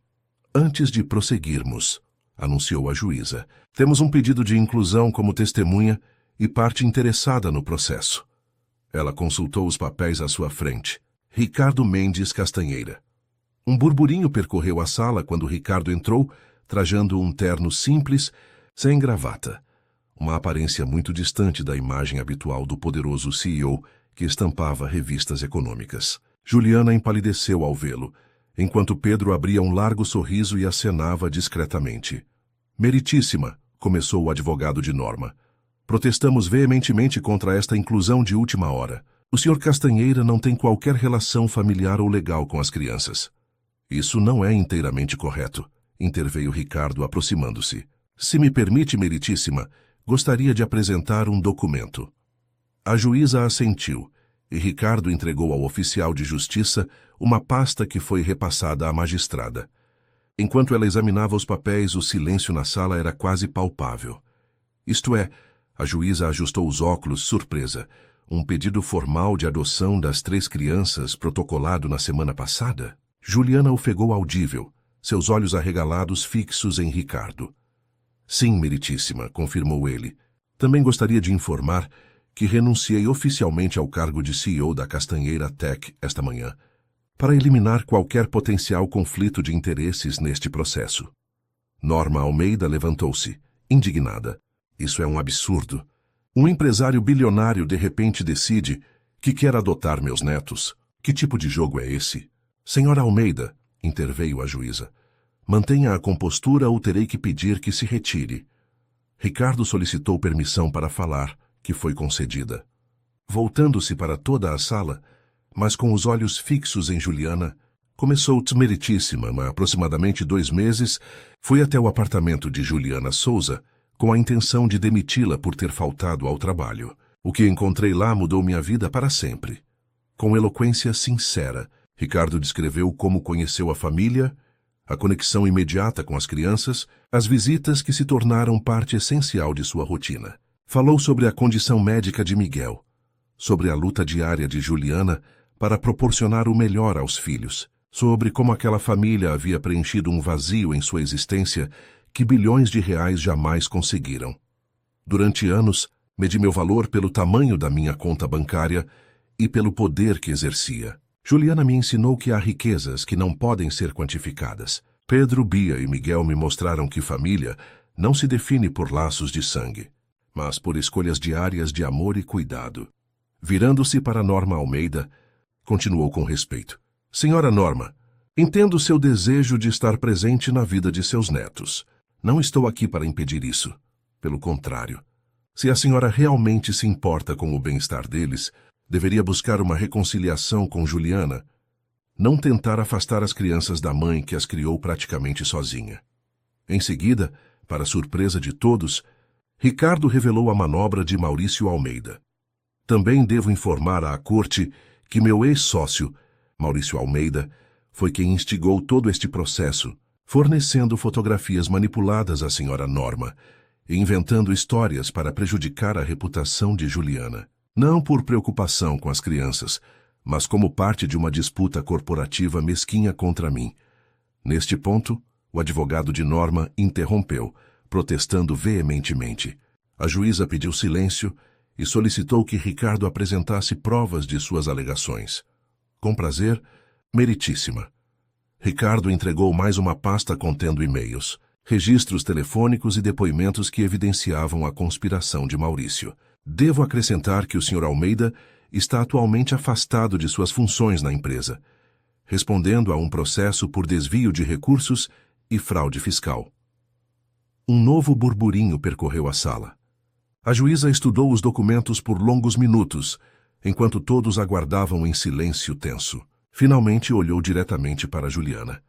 Antes de prosseguirmos, anunciou a juíza, temos um pedido de inclusão como testemunha e parte interessada no processo. Ela consultou os papéis à sua frente. Ricardo Mendes Castanheira. Um burburinho percorreu a sala quando Ricardo entrou, trajando um terno simples, sem gravata. Uma aparência muito distante da imagem habitual do poderoso CEO que estampava revistas econômicas. Juliana empalideceu ao vê-lo, enquanto Pedro abria um largo sorriso e acenava discretamente. Meritíssima, começou o advogado de Norma. Protestamos veementemente contra esta inclusão de última hora. O Sr. Castanheira não tem qualquer relação familiar ou legal com as crianças. Isso não é inteiramente correto, interveio Ricardo aproximando-se. Se me permite, Meritíssima, gostaria de apresentar um documento. A juíza assentiu, e Ricardo entregou ao oficial de justiça uma pasta que foi repassada à magistrada. Enquanto ela examinava os papéis, o silêncio na sala era quase palpável. Isto é, a juíza ajustou os óculos, surpresa. Um pedido formal de adoção das 3 crianças protocolado na semana passada? Juliana ofegou audível, seus olhos arregalados fixos em Ricardo. Sim, Meritíssima, confirmou ele. Também gostaria de informar que renunciei oficialmente ao cargo de CEO da Castanheira Tech esta manhã, para eliminar qualquer potencial conflito de interesses neste processo. Norma Almeida levantou-se, indignada. Isso é um absurdo. Um empresário bilionário de repente decide que quer adotar meus netos. Que tipo de jogo é esse? Senhora Almeida, interveio a juíza, mantenha a compostura ou terei que pedir que se retire. Ricardo solicitou permissão para falar, que foi concedida. Voltando-se para toda a sala, mas com os olhos fixos em Juliana, começou Meritíssima, há aproximadamente 2 meses, fui até o apartamento de Juliana Souza com a intenção de demiti-la por ter faltado ao trabalho. O que encontrei lá mudou minha vida para sempre. Com eloquência sincera, Ricardo descreveu como conheceu a família, a conexão imediata com as crianças, as visitas que se tornaram parte essencial de sua rotina. Falou sobre a condição médica de Miguel, sobre a luta diária de Juliana para proporcionar o melhor aos filhos, sobre como aquela família havia preenchido um vazio em sua existência que bilhões de reais jamais conseguiram. Durante anos, medi meu valor pelo tamanho da minha conta bancária e pelo poder que exercia. Juliana me ensinou que há riquezas que não podem ser quantificadas. Pedro, Bia e Miguel me mostraram que família não se define por laços de sangue, mas por escolhas diárias de amor e cuidado. Virando-se para Norma Almeida, continuou com respeito. Senhora Norma, entendo seu desejo de estar presente na vida de seus netos. Não estou aqui para impedir isso. Pelo contrário, se a senhora realmente se importa com o bem-estar deles, deveria buscar uma reconciliação com Juliana, não tentar afastar as crianças da mãe que as criou praticamente sozinha. Em seguida, para surpresa de todos, Ricardo revelou a manobra de Maurício Almeida. Também devo informar à corte que meu ex-sócio, Maurício Almeida, foi quem instigou todo este processo, fornecendo fotografias manipuladas à senhora Norma e inventando histórias para prejudicar a reputação de Juliana. Não por preocupação com as crianças, mas como parte de uma disputa corporativa mesquinha contra mim. Neste ponto, o advogado de Norma interrompeu, protestando veementemente. A juíza pediu silêncio e solicitou que Ricardo apresentasse provas de suas alegações. Com prazer, Meritíssima. Ricardo entregou mais uma pasta contendo e-mails, registros telefônicos e depoimentos que evidenciavam a conspiração de Maurício. Devo acrescentar que o Sr. Almeida está atualmente afastado de suas funções na empresa, respondendo a um processo por desvio de recursos e fraude fiscal. Um novo burburinho percorreu a sala. A juíza estudou os documentos por longos minutos, enquanto todos aguardavam em silêncio tenso. Finalmente olhou diretamente para Juliana.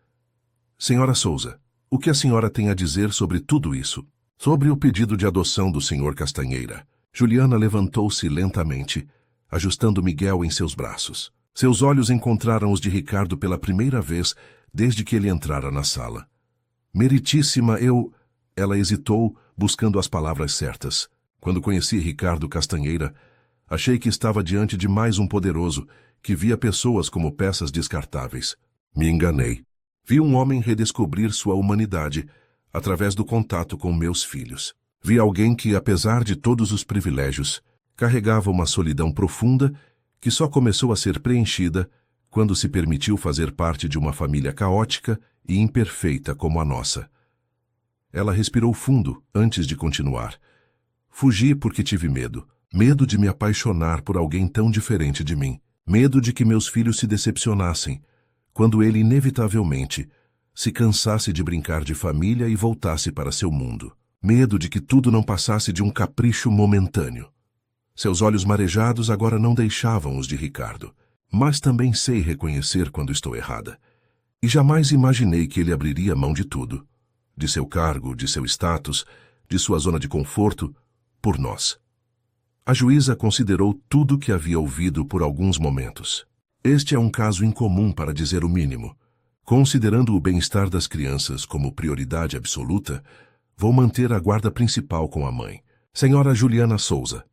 Senhora Souza, o que a senhora tem a dizer sobre tudo isso? Sobre o pedido de adoção do senhor Castanheira. Juliana levantou-se lentamente, ajustando Miguel em seus braços. Seus olhos encontraram os de Ricardo pela primeira vez desde que ele entrara na sala. Meritíssima, Ela hesitou, buscando as palavras certas. Quando conheci Ricardo Castanheira, achei que estava diante de mais um poderoso, que via pessoas como peças descartáveis. Me enganei. Vi um homem redescobrir sua humanidade através do contato com meus filhos. Vi alguém que, apesar de todos os privilégios, carregava uma solidão profunda que só começou a ser preenchida quando se permitiu fazer parte de uma família caótica e imperfeita como a nossa. Ela respirou fundo antes de continuar. Fugi porque tive medo. Medo de me apaixonar por alguém tão diferente de mim. Medo de que meus filhos se decepcionassem, quando ele inevitavelmente se cansasse de brincar de família e voltasse para seu mundo. Medo de que tudo não passasse de um capricho momentâneo. Seus olhos marejados agora não deixavam os de Ricardo. Mas também sei reconhecer quando estou errada. E jamais imaginei que ele abriria mão de tudo. De seu cargo, de seu status, de sua zona de conforto, por nós. A juíza considerou tudo que havia ouvido por alguns momentos. Este é um caso incomum, para dizer o mínimo. Considerando o bem-estar das crianças como prioridade absoluta, vou manter a guarda principal com a mãe, senhora Juliana Souza.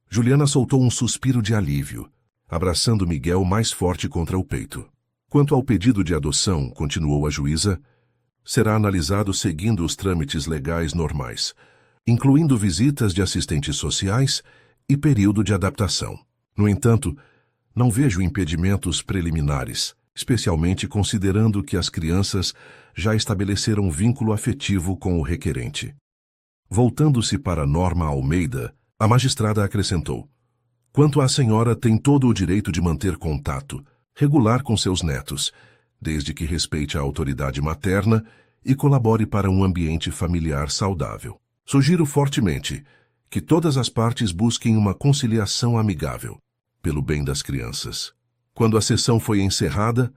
Juliana soltou um suspiro de alívio, abraçando Miguel mais forte contra o peito. Quanto ao pedido de adoção, continuou a juíza, será analisado seguindo os trâmites legais normais, incluindo visitas de assistentes sociais e período de adaptação. No entanto, não vejo impedimentos preliminares, especialmente considerando que as crianças já estabeleceram vínculo afetivo com o requerente. Voltando-se para Norma Almeida, a magistrada acrescentou: quanto à senhora, tem todo o direito de manter contato regular com seus netos, desde que respeite a autoridade materna e colabore para um ambiente familiar saudável. Sugiro fortemente que todas as partes busquem uma conciliação amigável, pelo bem das crianças. Quando a sessão foi encerrada,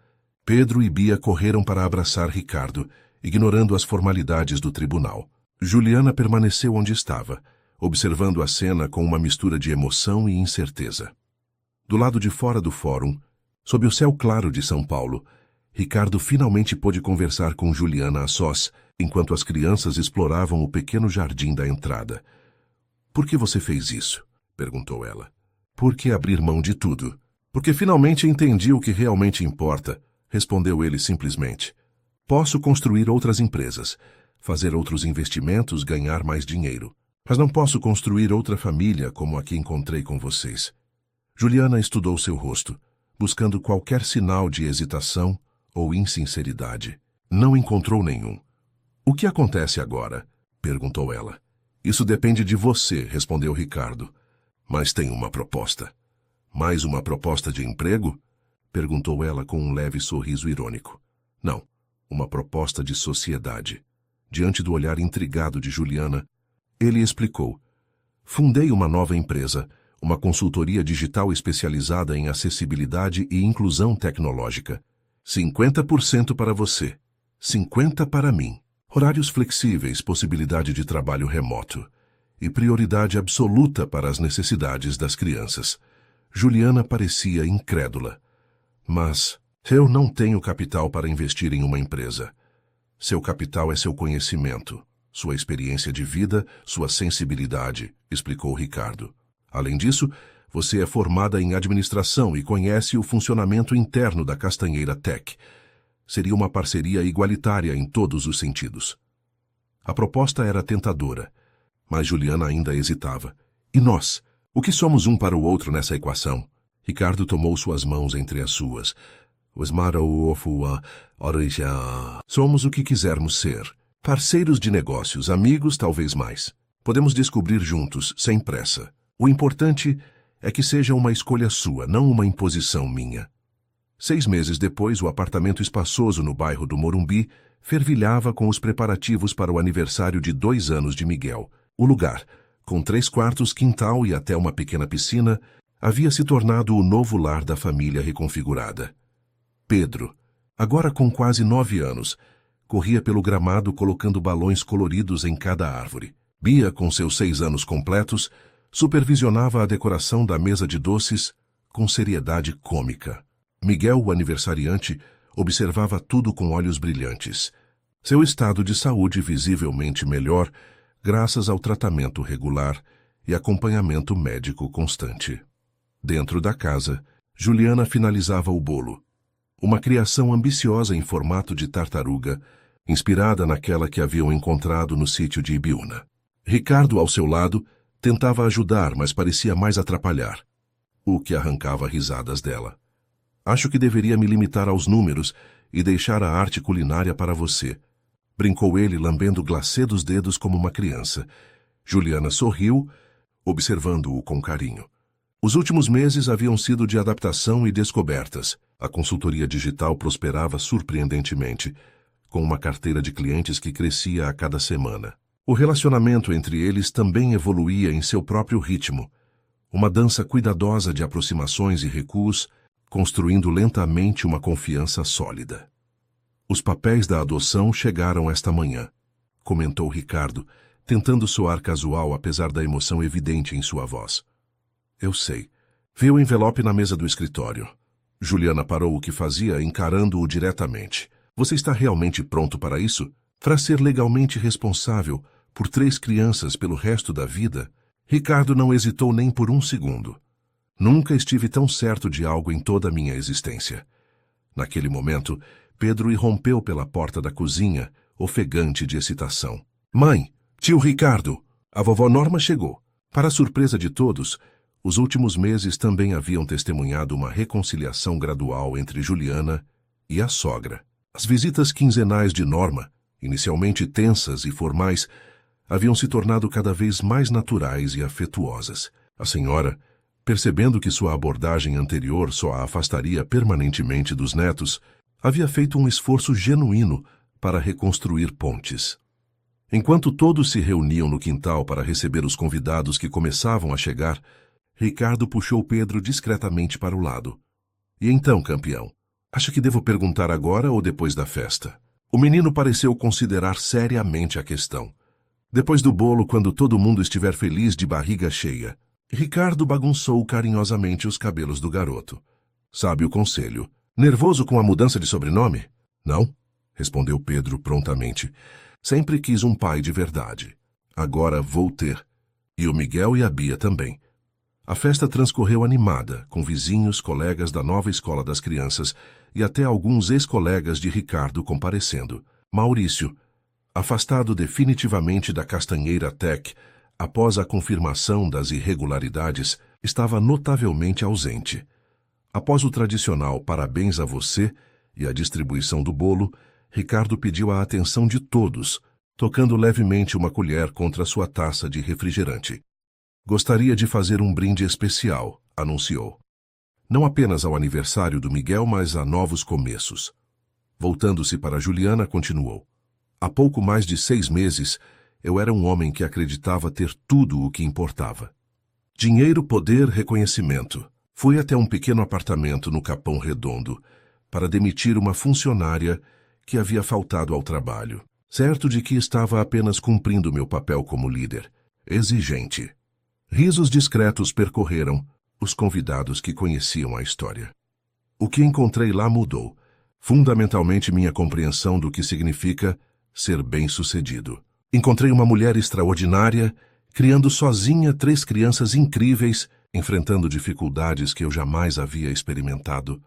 Pedro e Bia correram para abraçar Ricardo, ignorando as formalidades do tribunal. Juliana permaneceu onde estava, observando a cena com uma mistura de emoção e incerteza. Do lado de fora do fórum, sob o céu claro de São Paulo, Ricardo finalmente pôde conversar com Juliana a sós, enquanto as crianças exploravam o pequeno jardim da entrada. Por que você fez isso? Perguntou ela. Por que abrir mão de tudo? Porque finalmente entendi o que realmente importa, respondeu ele simplesmente. Posso construir outras empresas, fazer outros investimentos, ganhar mais dinheiro. Mas não posso construir outra família como a que encontrei com vocês. Juliana estudou seu rosto, buscando qualquer sinal de hesitação ou insinceridade. Não encontrou nenhum. O que acontece agora? Perguntou ela. Isso depende de você, respondeu Ricardo. Mas tem uma proposta. Mais uma proposta de emprego? Perguntou ela com um leve sorriso irônico. Não, uma proposta de sociedade. Diante do olhar intrigado de Juliana, ele explicou. Fundei uma nova empresa, uma consultoria digital especializada em acessibilidade e inclusão tecnológica. 50% para você, 50% para mim. Horários flexíveis, possibilidade de trabalho remoto e prioridade absoluta para as necessidades das crianças. Juliana parecia incrédula. Mas eu não tenho capital para investir em uma empresa. Seu capital é seu conhecimento, sua experiência de vida, sua sensibilidade, explicou Ricardo. Além disso, você é formada em administração e conhece o funcionamento interno da Castanheira Tech. Seria uma parceria igualitária em todos os sentidos. A proposta era tentadora, mas Juliana ainda hesitava. E nós? O que somos um para o outro nessa equação? Ricardo tomou suas mãos entre as suas. Somos o que quisermos ser. Parceiros de negócios, amigos, talvez mais. Podemos descobrir juntos, sem pressa. O importante é que seja uma escolha sua, não uma imposição minha. 6 meses depois, o apartamento espaçoso no bairro do Morumbi fervilhava com os preparativos para o aniversário de 2 anos de Miguel. O lugar, com 3 quartos, quintal e até uma pequena piscina, havia se tornado o novo lar da família reconfigurada. Pedro, agora com quase 9 anos, corria pelo gramado colocando balões coloridos em cada árvore. Bia, com seus 6 anos completos, supervisionava a decoração da mesa de doces com seriedade cômica. Miguel, o aniversariante, observava tudo com olhos brilhantes. Seu estado de saúde visivelmente melhor, graças ao tratamento regular e acompanhamento médico constante. Dentro da casa, Juliana finalizava o bolo. Uma criação ambiciosa em formato de tartaruga, inspirada naquela que haviam encontrado no sítio de Ibiúna. Ricardo, ao seu lado, tentava ajudar, mas parecia mais atrapalhar, o que arrancava risadas dela. Acho que deveria me limitar aos números e deixar a arte culinária para você, brincou ele, lambendo o glacê dos dedos como uma criança. Juliana sorriu, observando-o com carinho. Os últimos meses haviam sido de adaptação e descobertas. A consultoria digital prosperava surpreendentemente, com uma carteira de clientes que crescia a cada semana. O relacionamento entre eles também evoluía em seu próprio ritmo, uma dança cuidadosa de aproximações e recuos, construindo lentamente uma confiança sólida. Os papéis da adoção chegaram esta manhã, comentou Ricardo, tentando soar casual apesar da emoção evidente em sua voz. Eu sei. Vi o envelope na mesa do escritório. Juliana parou o que fazia, encarando-o diretamente. Você está realmente pronto para isso? Para ser legalmente responsável por 3 crianças pelo resto da vida? Ricardo não hesitou nem por um segundo. Nunca estive tão certo de algo em toda a minha existência. Naquele momento, Pedro irrompeu pela porta da cozinha, ofegante de excitação. Mãe, tio Ricardo, a vovó Norma chegou. Para surpresa de todos, os últimos meses também haviam testemunhado uma reconciliação gradual entre Juliana e a sogra. As visitas quinzenais de Norma, inicialmente tensas e formais, haviam se tornado cada vez mais naturais e afetuosas. A senhora, percebendo que sua abordagem anterior só a afastaria permanentemente dos netos, havia feito um esforço genuíno para reconstruir pontes. Enquanto todos se reuniam no quintal para receber os convidados que começavam a chegar, Ricardo puxou Pedro discretamente para o lado. E então, campeão? Acha que devo perguntar agora ou depois da festa? O menino pareceu considerar seriamente a questão. Depois do bolo, quando todo mundo estiver feliz de barriga cheia. Ricardo bagunçou carinhosamente os cabelos do garoto. Sabe o conselho. Nervoso com a mudança de sobrenome? Não, respondeu Pedro prontamente. Sempre quis um pai de verdade. Agora vou ter. E o Miguel e a Bia também. A festa transcorreu animada, com vizinhos, colegas da nova escola das crianças e até alguns ex-colegas de Ricardo comparecendo. Maurício, afastado definitivamente da Castanheira Tech após a confirmação das irregularidades, estava notavelmente ausente. Após o tradicional parabéns a você e a distribuição do bolo, Ricardo pediu a atenção de todos, tocando levemente uma colher contra sua taça de refrigerante. Gostaria de fazer um brinde especial, anunciou. Não apenas ao aniversário do Miguel, mas a novos começos. Voltando-se para Juliana, continuou. Há pouco mais de 6 meses, eu era um homem que acreditava ter tudo o que importava. Dinheiro, poder, reconhecimento. Fui até um pequeno apartamento no Capão Redondo para demitir uma funcionária que havia faltado ao trabalho, certo de que estava apenas cumprindo meu papel como líder, exigente. Risos discretos percorreram os convidados que conheciam a história. O que encontrei lá mudou, fundamentalmente minha compreensão do que significa ser bem-sucedido. Encontrei uma mulher extraordinária, criando sozinha 3 crianças incríveis, enfrentando dificuldades que eu jamais havia experimentado,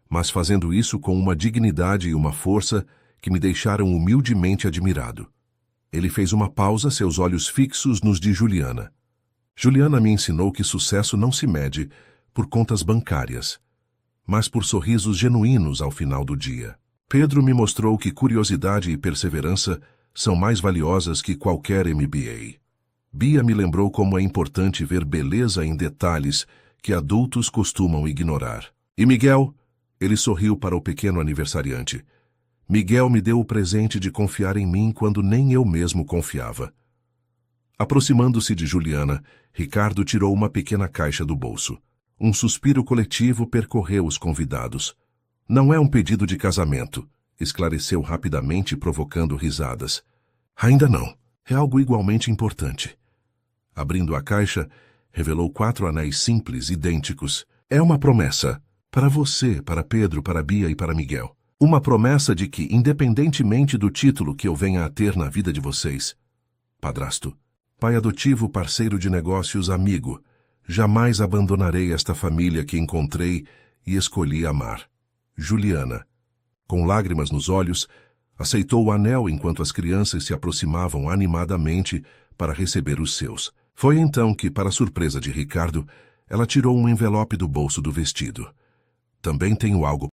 mas fazendo isso com uma dignidade e uma força que me deixaram humildemente admirado. Ele fez uma pausa, seus olhos fixos nos de Juliana. Juliana me ensinou que sucesso não se mede por contas bancárias, mas por sorrisos genuínos ao final do dia. Pedro me mostrou que curiosidade e perseverança são mais valiosas que qualquer MBA. Bia me lembrou como é importante ver beleza em detalhes que adultos costumam ignorar. E Miguel? Ele sorriu para o pequeno aniversariante. Miguel me deu o presente de confiar em mim quando nem eu mesmo confiava. Aproximando-se de Juliana, Ricardo tirou uma pequena caixa do bolso. Um suspiro coletivo percorreu os convidados. Não é um pedido de casamento, esclareceu rapidamente, provocando risadas. Ainda não. É algo igualmente importante. Abrindo a caixa, revelou 4 anéis simples, idênticos. É uma promessa. Para você, para Pedro, para Bia e para Miguel. Uma promessa de que, independentemente do título que eu venha a ter na vida de vocês, padrasto, pai adotivo, parceiro de negócios, amigo, jamais abandonarei esta família que encontrei e escolhi amar. Juliana, com lágrimas nos olhos, aceitou o anel enquanto as crianças se aproximavam animadamente para receber os seus. Foi então que, para surpresa de Ricardo, ela tirou um envelope do bolso do vestido. Também tenho algo